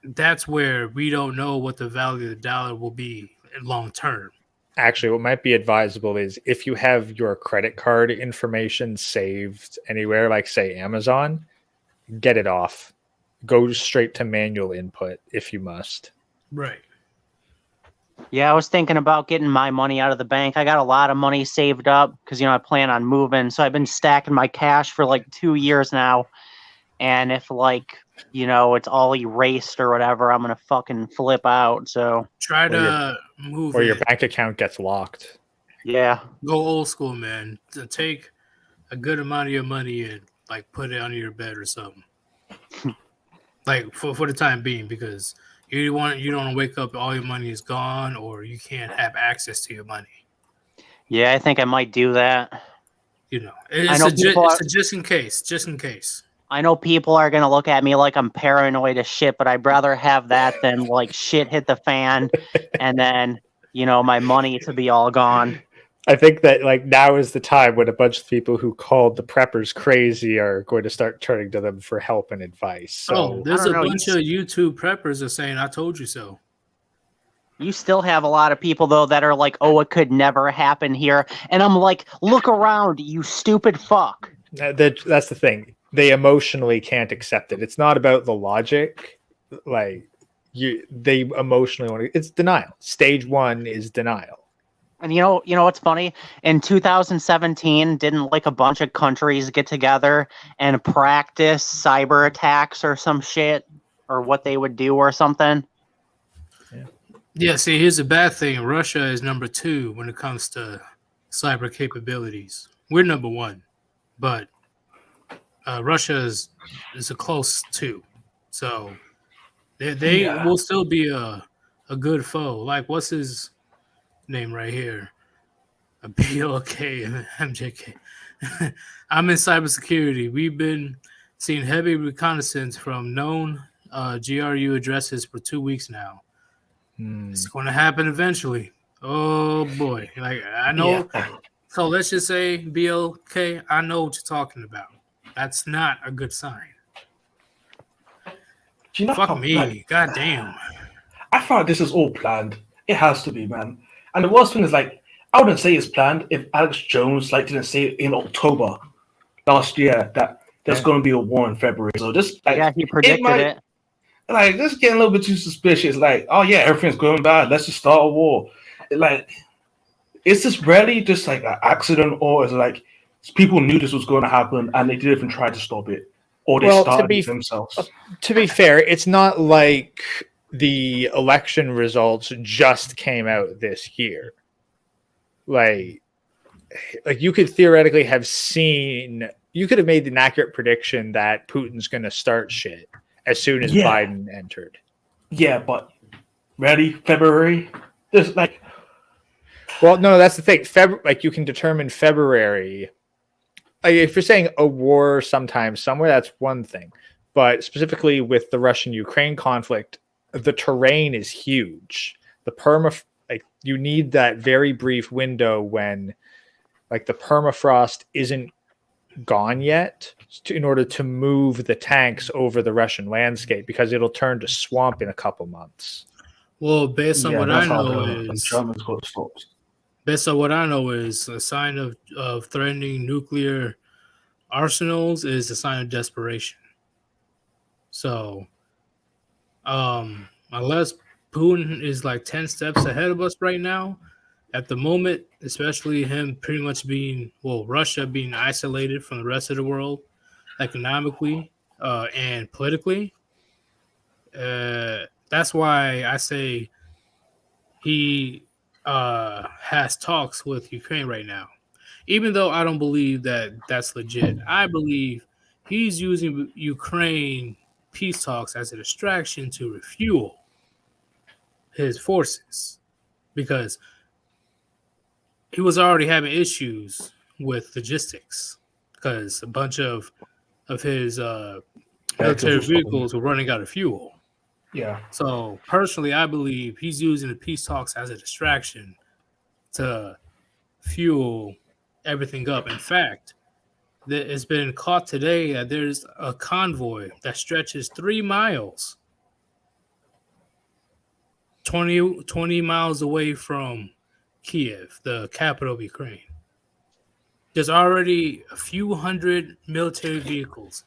that's where we don't know what the value of the dollar will be long term. Actually, what might be advisable is if you have your credit card information saved anywhere, like say Amazon, get it off. Go straight to manual input if you must. Right. Yeah, I was thinking about getting my money out of the bank. I got a lot of money saved up because, I plan on moving. So I've been stacking my cash for like 2 years now. and if like it's all erased or whatever, I'm gonna fucking flip out. So Try to move or your it. bank account gets locked. yeah, Go old school, man. To take a good amount of your money and like put it under your bed or something. Like for the time being, because you don't want to wake up all your money is gone or you can't have access to your money. yeah, I think I might do that. It's a just in case. Just in case. I know people are gonna look at me like I'm paranoid as shit, but I'd rather have that than like shit hit the fan and then my money to be all gone. I think that like now is the time when a bunch of people who called the preppers crazy are going to start turning to them for help and advice. So there's a bunch of YouTube preppers that are saying, "I told you so." You still have a lot of people though that are like, "Oh, it could never happen here," and I'm like, "Look around, you stupid fuck." That's the thing. They emotionally can't accept it. It's not about the logic. Like they emotionally want to. It's denial. Stage 1 is denial. And you know what's funny? In 2017, didn't like a bunch of countries get together and practice cyber attacks or some shit, or what they would do or something? Yeah. See, here's the bad thing: Russia is number 2 when it comes to cyber capabilities. We're number 1, but Russia is a close 2. So they will still be a good foe. Like, what's his name right here? A BLK and MJK. I'm in cybersecurity. We've been seeing heavy reconnaissance from known GRU addresses for 2 weeks now. It's going to happen eventually. Oh boy! Like I know. Yeah. So let's just say BLK. I know what you're talking about. That's not a good sign. Fuck me. Like, God damn. I thought this is all planned. It has to be, man. And the worst thing is, like, I wouldn't say it's planned if Alex Jones didn't say in October last year that there's going to be a war in February. So this, he predicted it. Like, this is getting a little bit too suspicious. Like, oh yeah, everything's going bad. Let's just start a war. Like, is this really just like an accident, or is it like people knew this was going to happen and they didn't even try to stop it, or they started it themselves? To be fair, it's not like the election results just came out this year. Like you could theoretically have you could have made an accurate prediction that Putin's going to start shit as soon as Biden entered. Yeah, but really, February? There's like... Well, no, that's the thing. You can determine February. Like, if you're saying a war sometime somewhere, that's one thing. But specifically with the Russian-Ukraine conflict, the terrain is huge. You need that very brief window when like the permafrost isn't gone yet in order to move the tanks over the Russian landscape, because it'll turn to swamp in a couple months. Well, based on what I know is Germans got stopped. Based on what I know is a sign of threatening nuclear arsenals is a sign of desperation. So, unless Putin is like 10 steps ahead of us right now, at the moment, especially him pretty much Russia being isolated from the rest of the world economically and politically, that's why I say he has talks with Ukraine right now. Even though I don't believe that that's legit, I believe he's using Ukraine peace talks as a distraction to refuel his forces, because he was already having issues with logistics because a bunch of his military vehicles were running out of fuel. Yeah. So personally, I believe he's using the peace talks as a distraction to fuel everything up. In fact, it's been caught today that there's a convoy that stretches 3 miles, 20 miles away from Kiev, the capital of Ukraine. There's already a few hundred military vehicles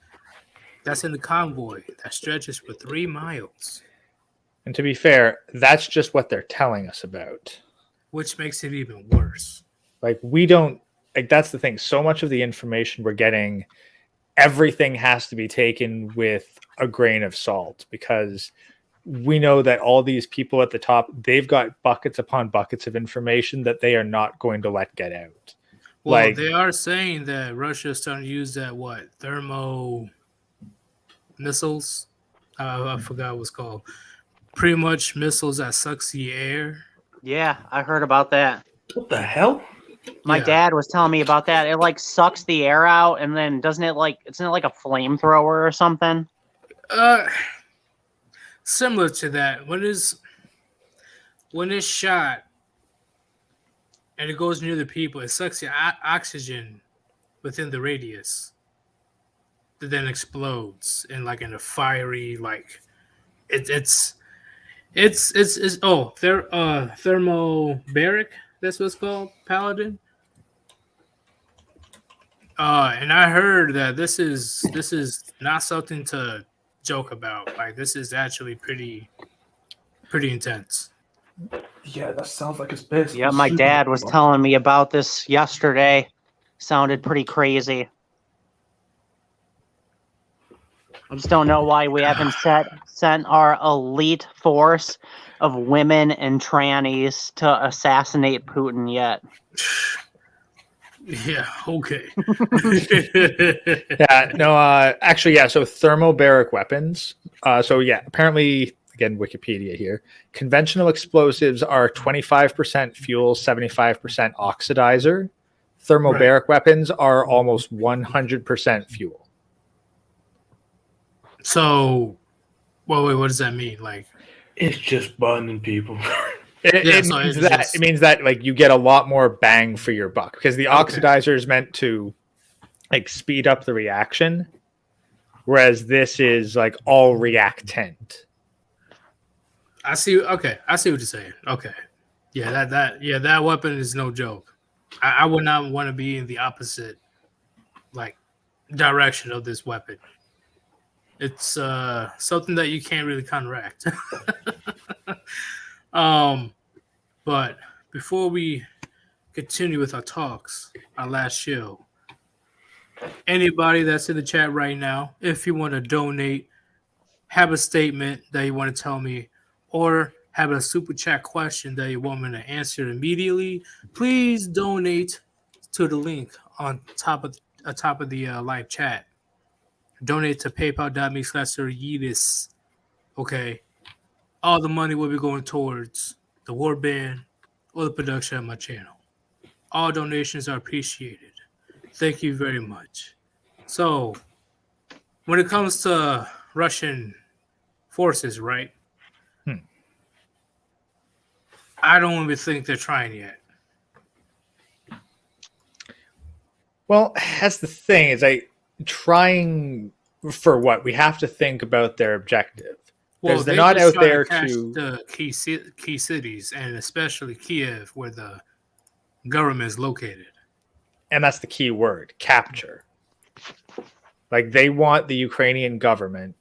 that's in the convoy that stretches for 3 miles. And to be fair, that's just what they're telling us about. Which makes it even worse. Like, that's the thing. So much of the information we're getting everything has to be taken with a grain of salt, because we know that all these people at the top, they've got buckets upon buckets of information that they are not going to let get out. Well, they are saying that Russia is starting to use that thermo missiles. I forgot what it's called. Pretty much missiles that sucks the air. Yeah, I heard about that. What the hell? My dad was telling me about that. It like sucks the air out, and then isn't it like a flamethrower or something? Similar to that. When it's shot and it goes near the people, it sucks the oxygen within the radius. That then explodes in a fiery it's thermobaric. That's what it's called, Paladin. And I heard that this is not something to joke about. Like, this is actually pretty intense. Yeah, that sounds like it's basically. Yeah, my dad was telling me about this yesterday. Sounded pretty crazy. I just don't know why we haven't sent our elite force of women and trannies to assassinate Putin yet. Yeah, okay. Yeah, no, actually, yeah, so thermobaric weapons. Apparently, again, Wikipedia here, conventional explosives are 25% fuel, 75% oxidizer. Thermobaric weapons are almost 100% fuel. So, wait, what does that mean? Like, it's just burning people. It means that like you get a lot more bang for your buck, because the oxidizer is meant to like speed up the reaction, whereas this is like all reactant. I see what you're saying. Okay, yeah, that weapon is no joke. I would not want to be in the opposite direction of this weapon. It's something that you can't really counteract. But before we continue with our talks, our last show, anybody that's in the chat right now, if you want to donate, have a statement that you want to tell me, or have a super chat question that you want me to answer immediately, please donate to the link on top of the live chat. Donate to paypal.me/Yeetus. Okay. All the money will be going towards the Warband or the production of my channel. All donations are appreciated. Thank you very much. So, when it comes to Russian forces, right? I don't even think they're trying yet. Well, that's the thing, is trying for what? We have to think about their objective. Well, they're not out there to the key cities, and especially Kiev, where the government is located. And that's the key word, capture. Like, they want the Ukrainian government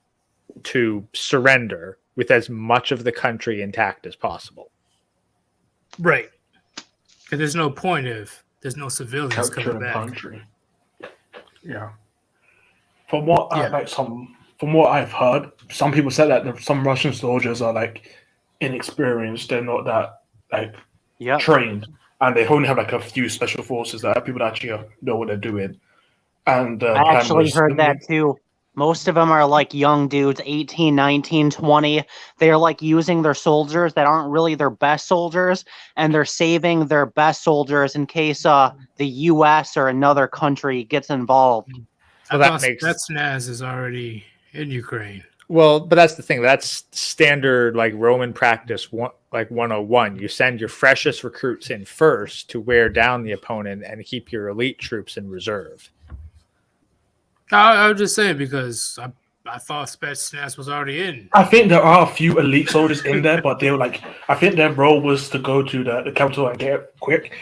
to surrender with as much of the country intact as possible. Right. Because there's no point if there's no civilians coming back. Country. Yeah. From what I've heard, some people said that some Russian soldiers are inexperienced. They're not that trained, and they only have a few special forces that people actually know what they're doing. And I actually heard that too. Most of them are young dudes, 18, 19, 20. They're using their soldiers that aren't really their best soldiers, and they're saving their best soldiers in case the U.S. or another country gets involved. So Spetsnaz is already in Ukraine. Well, but that's the thing. That's standard Roman practice, 101. You send your freshest recruits in first to wear down the opponent and keep your elite troops in reserve. I was just saying because I thought Spetsnaz was already in. I think there are a few elite soldiers in there, but they were I think their role was to go to the capital and get it quick.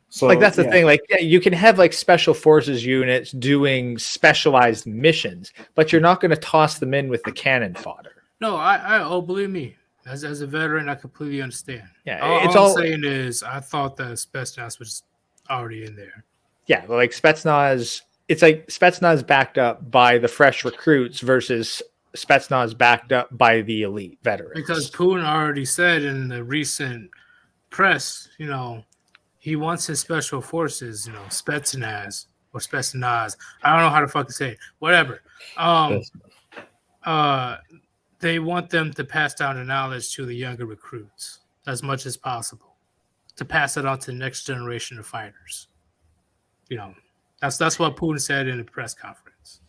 So that's the thing. You can have special forces units doing specialized missions, but you're not going to toss them in with the cannon fodder. No, believe me, as a veteran, I completely understand. Yeah, all I'm saying is I thought that Spetsnaz was already in there. Yeah, Spetsnaz it's like Spetsnaz backed up by the fresh recruits versus Spetsnaz backed up by the elite veterans. Because Putin already said in the recent press, he wants his special forces, Spetsnaz or Spetsnaz. I don't know how to fucking say it. Whatever. They want them to pass down the knowledge to the younger recruits as much as possible, to pass it on to the next generation of fighters. That's what Putin said in a press conference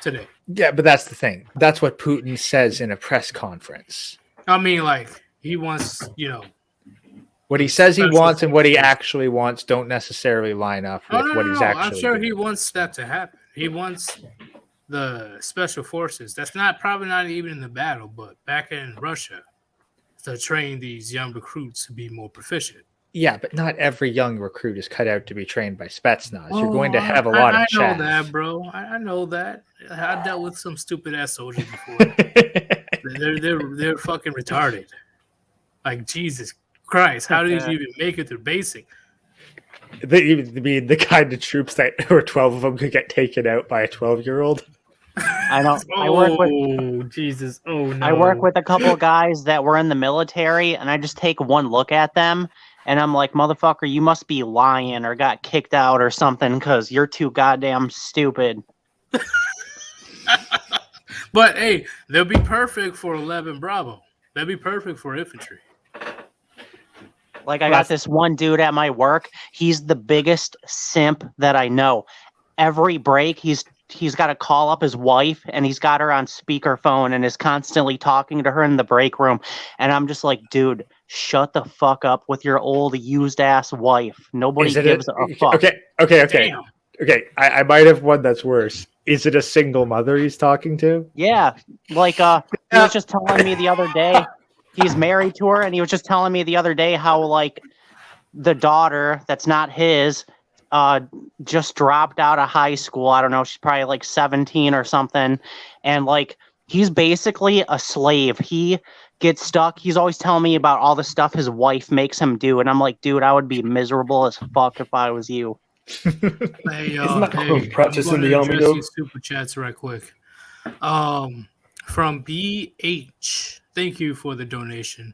today. Yeah, but that's the thing. That's what Putin says in a press conference. I mean, like, he wants, what he says he special wants and what he forces. actually wants don't necessarily line up with what he's actually I'm sure doing. he wants that to happen. He wants the special forces. That's probably not even in the battle, but back in Russia, to train these young recruits to be more proficient. Yeah, but not every young recruit is cut out to be trained by Spetsnaz. You're going to have a lot of I chaff. know that, bro. I know that. I dealt with some stupid ass soldiers before. They're fucking retarded. Like, Jesus Christ, how did you even make it through basic? The kind of troops that were 12 of them could get taken out by a 12-year-old. I know. Jesus. Oh, no. I work with a couple of guys that were in the military, and I just take one look at them, and I'm like, motherfucker, you must be lying or got kicked out or something because you're too goddamn stupid. But, hey, they'll be perfect for 11 Bravo. They'll be perfect for infantry. Like, I got this one dude at my work. He's the biggest simp that I know. Every break, he's got to call up his wife, and he's got her on speakerphone and is constantly talking to her in the break room. And I'm just like, dude, shut the fuck up with your old used ass wife. Nobody gives a fuck. Okay. Damn. Okay, I might have one that's worse. Is it a single mother he's talking to? Yeah, like he was just telling me the other day. He's married to her, and he was just telling me the other day how, like, the daughter that's not his just dropped out of high school. I don't know. She's probably like 17 or something. And, like, he's basically a slave. He gets stuck. He's always telling me about all the stuff his wife makes him do. And I'm like, dude, I would be miserable as fuck if I was you. Hey, Isn't that called practice in the army, address though? these super chats right quick. From BH, thank you for the donation.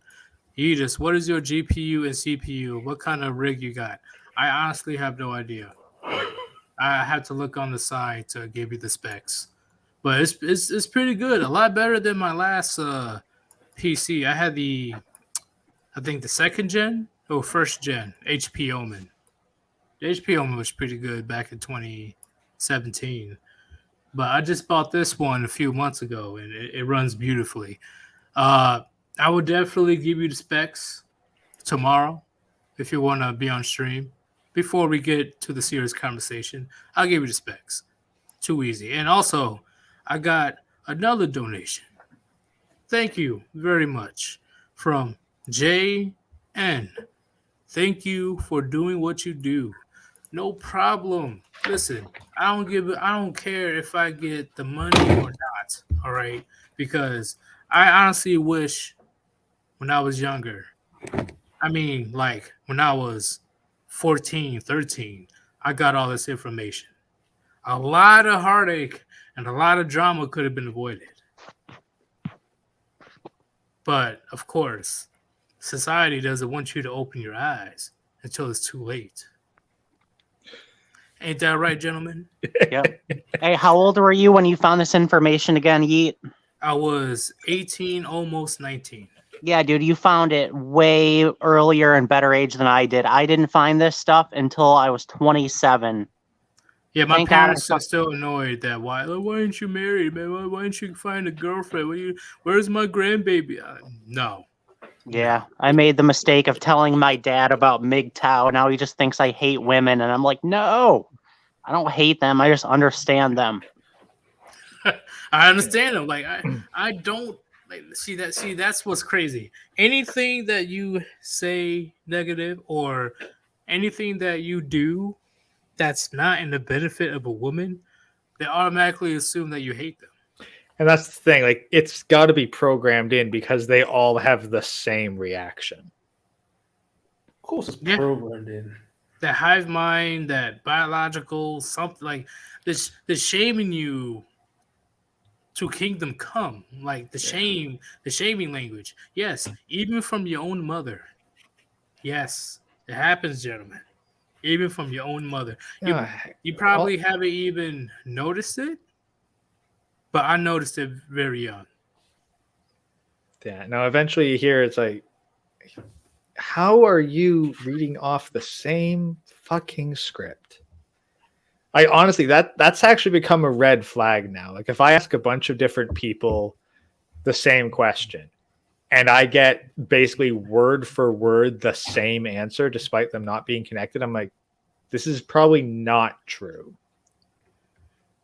Yeetus, what is your GPU and CPU? What kind of rig you got? I honestly have no idea. I have to look on the side to give you the specs, but it's pretty good. A lot better than my last PC. I had I think the second gen or first gen HP Omen. The HP Omen was pretty good back in 2017. But I just bought this one a few months ago, and it runs beautifully. I would definitely give you the specs tomorrow if you want to be on stream. Before we get to the serious conversation, I'll give you the specs. Too easy. And also, I got another donation. Thank you very much from JN. Thank you for doing what you do. No problem. Listen, I don't care if I get the money or not, all right? Because I honestly wish when I was younger, I mean, like when I was 14, 13, I got all this information. A lot of heartache and a lot of drama could have been avoided. But, of course, society doesn't want you to open your eyes until it's too late. Ain't that right, gentlemen? Yeah. Hey, how old were you when you found this information again, Yeet? I was 18, almost 19. Yeah, dude, you found it way earlier and better age than I did. I didn't find this stuff until I was 27. Yeah, my Thank parents God. are still annoyed that why aren't you married, man? Why didn't you find a girlfriend? Where's my grandbaby? No. Yeah, I made the mistake of telling my dad about MGTOW. Now he just thinks I hate women, and I'm like, no, I don't hate them. I just understand them. I understand them. Like I don't like see that's what's crazy. Anything that you say negative or anything that you do that's not in the benefit of a woman, they automatically assume that you hate them. And that's the thing, like it's got to be programmed in because they all have the same reaction. Of course, it's programmed in. that hive mind, that biological something like this, the shaming you to kingdom come, like the shaming language. Yes, even from your own mother. Yes, it happens, gentlemen. Even from your own mother. Yeah, You probably haven't even noticed it, but I noticed it very young. yeah. Now, eventually, you hear it's like, how are you reading off the same fucking script? I honestly, that's actually become a red flag now. Like, if I ask a bunch of different people the same question, and I get basically word for word the same answer, despite them not being connected, I'm like, this is probably not true.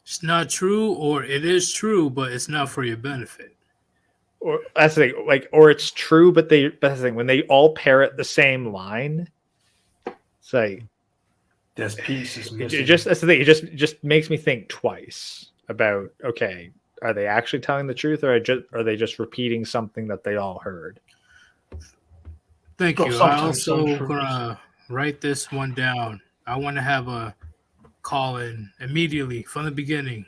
It's not true, or it is true, but it's not for your benefit. Or that's the thing, like, or it's true, but that's the thing, when they all parrot the same line, it's like There's pieces it missing. just that's the thing. It just makes me think twice about, okay, are they actually telling the truth, or are they just repeating something that they all heard? Thank No, you. I sometimes some also truths. gonna write this one down. I want to have a call in immediately from the beginning.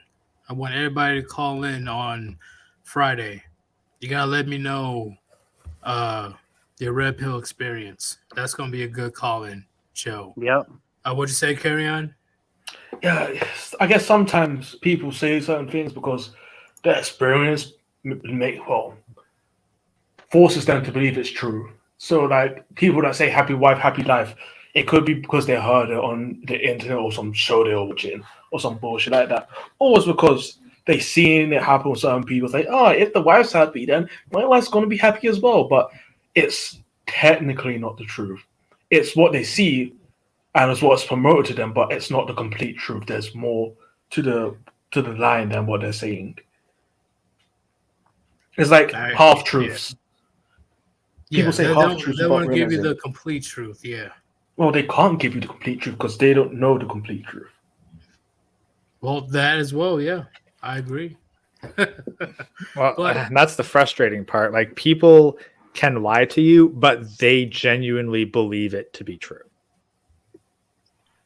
I want everybody to call in on Friday. You gotta let me know your red pill experience. That's gonna be a good call in show. Yep. What'd you say, Carry On? Yeah, I guess sometimes people say certain things because their experience forces them to believe it's true. So, like people that say "happy wife, happy life," it could be because they heard it on the internet or some show they were watching or some bullshit like that, or it's because they seen it happen with certain people. It's like, oh, if the wife's happy, then my wife's going to be happy as well. But it's technically not the truth. It's what they see and it's what's promoted to them, but it's not the complete truth. There's more to the line than what they're saying. It's like half truths. People say half truths they without want to give you realizing. the complete truth. Yeah. Well, they can't give you the complete truth because they don't know the complete truth. Well, that as well. Yeah, I agree. Well, But- that's the frustrating part. Like, people can lie to you, but they genuinely believe it to be true.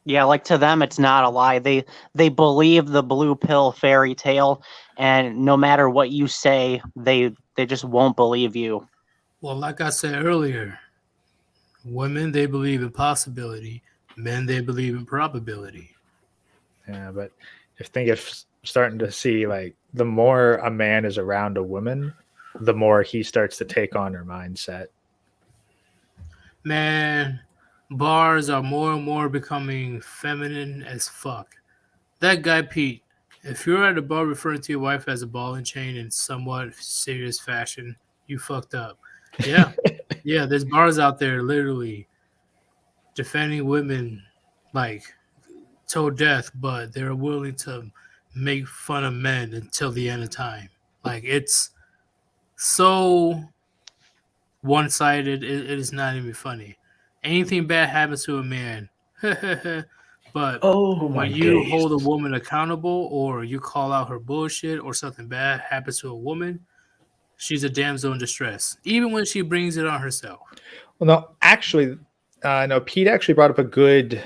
Yeah, like to them, it's not a lie. They believe the blue pill fairy tale, and no matter what you say, they just won't believe you. Well, like I said earlier, women they believe in possibility, men they believe in probability. Yeah, but I think it's starting to see, like, the more a man is around a woman, the more he starts to take on her mindset. Man, bars are more and more becoming feminine as fuck. That guy Pete, if you're at a bar referring to your wife as a ball and chain in somewhat serious fashion, you fucked up. Yeah. Yeah, there's bars out there literally defending women like till death, but they're willing to make fun of men until the end of time. Like, it's so one-sided. It is not even funny. Anything bad happens to a man, but Oh my when you days. hold a woman accountable or you call out her bullshit or something bad happens to a woman, she's a damsel in distress, even when she brings it on herself. Well, no, actually, no. Pete actually brought up a good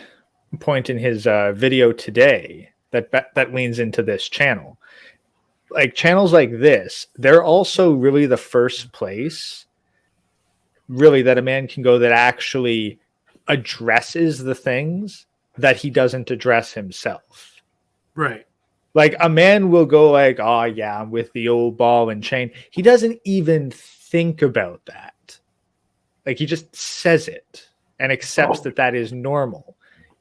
point in his video today that leans into this channel. Like, channels like this, they're also really the first place, really, that a man can go that actually addresses the things that he doesn't address himself. Right. Like, a man will go like, oh yeah, I'm with the old ball and chain. He doesn't even think about that. Like, he just says it and accepts that is normal.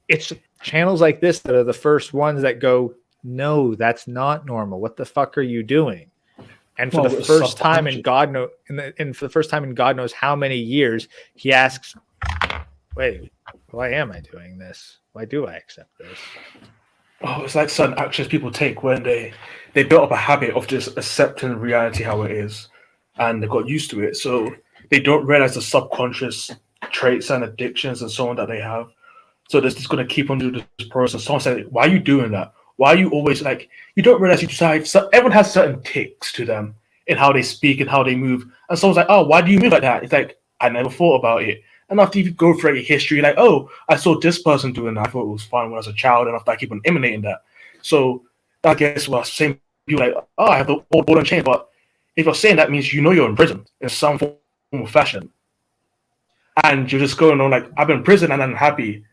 It's channels like this that are the first ones that go, no, that's not normal. What the fuck are you doing? And for the first time in God knows how many years, he asks, wait, why am I doing this? Why do I accept this? Oh, it's like certain actions people take when they built up a habit of just accepting reality how it is, and they got used to it. So they don't realize the subconscious traits and addictions and so on that they have. So they're just going to keep on doing this process. Someone said, why are you doing that? Why are you always like, you don't realize you decide. So everyone has certain ticks to them in how they speak and how they move. And someone's like, oh, why do you move like that? It's like, I never thought about it. And after you go through your history, like, oh, I saw this person doing that. I thought it was fun when I was a child, and after I keep on emulating that. So I guess well, same people like, oh, I have the old ball and chain. But if you're saying that means you're in prison in some form or fashion. And you're just going on like, I've been in prison and I'm happy.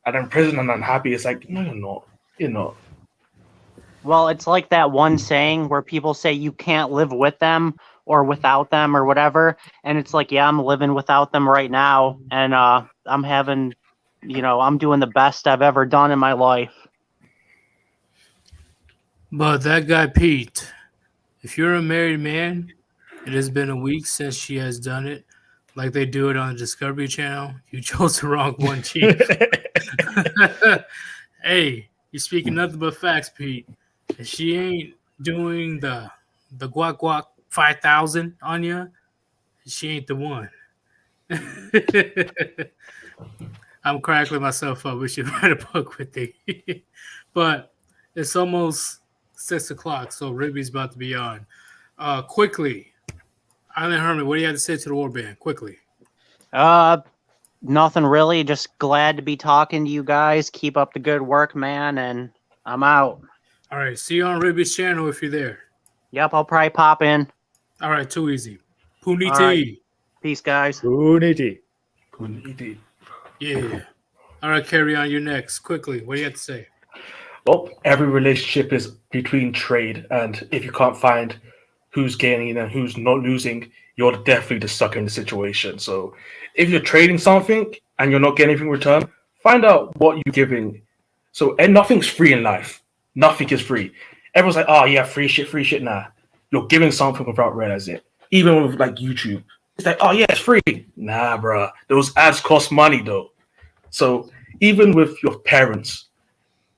And I'm in prison and I'm happy. It's like, no, you're not. You're not. Well, it's like that one saying where people say you can't live with them or without them or whatever. And it's like, yeah, I'm living without them right now. And I'm having, I'm doing the best I've ever done in my life. But that guy, Pete, if you're a married man, it has been a week since she has done it, like they do it on the Discovery Channel. You chose the wrong one, Chief. Hey, you're speaking nothing but facts, Pete. If she ain't doing the guac guac 5,000 on you, she ain't the one. I'm crackling myself up. We should write a book with it. But it's almost 6 o'clock, so Ribby's about to be on. Quickly, Island Hermit, what do you have to say to the Warband? Quickly. Nothing really. Just glad to be talking to you guys. Keep up the good work, man, and I'm out. All right, see you on Ribby's channel if you're there. Yep, I'll probably pop in. All right, too easy. Puniti. All right. Peace, guys. Unity. Yeah. All right, carry on. You're next. Quickly, what do you have to say? Well, every relationship is between trade, and if you can't find who's gaining and who's not losing, you're definitely the sucker in the situation. So if you're trading something and you're not getting anything in return, find out what you're giving. So, and nothing's free in life. Nothing is free. Everyone's like, oh yeah, free shit. Nah, you're giving something without realizing it. Even with like YouTube, it's like, oh yeah, it's free. Nah, bruh. Those ads cost money though. So even with your parents,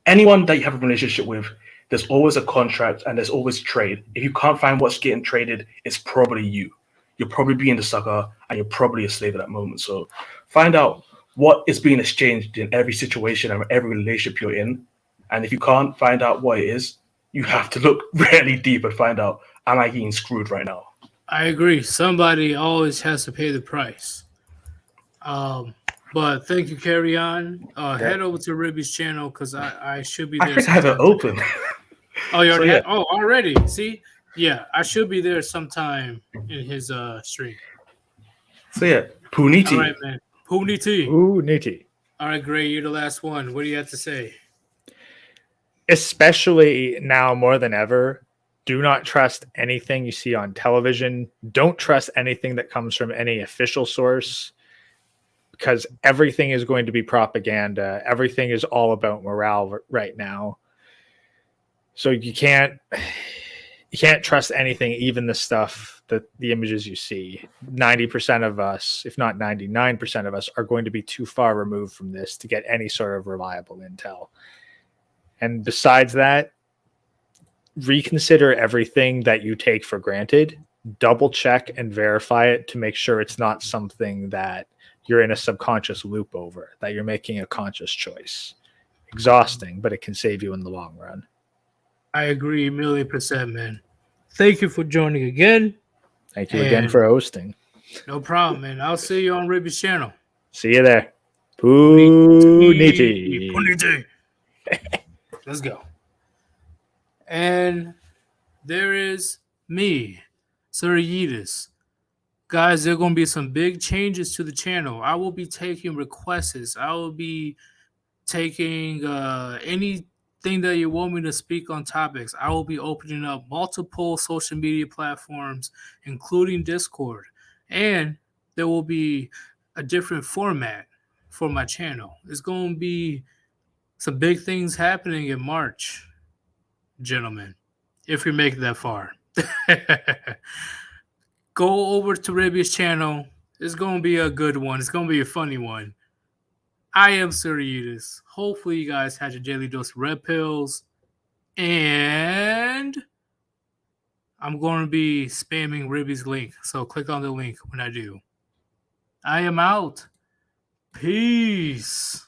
anyone that you have a relationship with, there's always a contract and there's always trade. If you can't find what's getting traded, it's probably you. You're probably being the sucker and you're probably a slave at that moment. So find out what is being exchanged in every situation and every relationship you're in. And if you can't find out what it is, you have to look really deep and find out, am I getting screwed right now? I agree. Somebody always has to pay the price. But thank you, Carry On. Head over to Ribby's channel because I should be there. I think I have it open. Oh, you already So, yeah. already. See? Yeah, I should be there sometime in his stream. So yeah, Puniti. All right, man. Puniti. Unity. All right, Gray, you're the last one. What do you have to say? Especially now more than ever, do not trust anything you see on television. Don't trust anything that comes from any official source because everything is going to be propaganda. Everything is all about morale right now. So you can't trust anything, even the stuff that the images you see. 90% of us, if not 99% of us, are going to be too far removed from this to get any sort of reliable intel. And besides that, reconsider everything that you take for granted, double check and verify it to make sure it's not something that you're in a subconscious loop over, that you're making a conscious choice. Exhausting, but it can save you in the long run. I agree 1,000,000%, man. Thank you for joining again. Thank you again for hosting. No problem, man. I'll see you on Ribby's channel. See you there. Puniti. Puniti. Let's go. And there is me, Sir Yeetus. Guys, there are going to be some big changes to the channel. I will be taking requests. I will be taking anything that you want me to speak on topics. I will be opening up multiple social media platforms, including Discord. And there will be a different format for my channel. It's going to be some big things happening in March, gentlemen, if we make it that far. Go over to Ribby's channel. It's going to be a good one. It's going to be a funny one. I am Sir Yeetus. Hopefully you guys had your daily dose of red pills. And I'm going to be spamming Ribby's link. So click on the link when I do. I am out. Peace.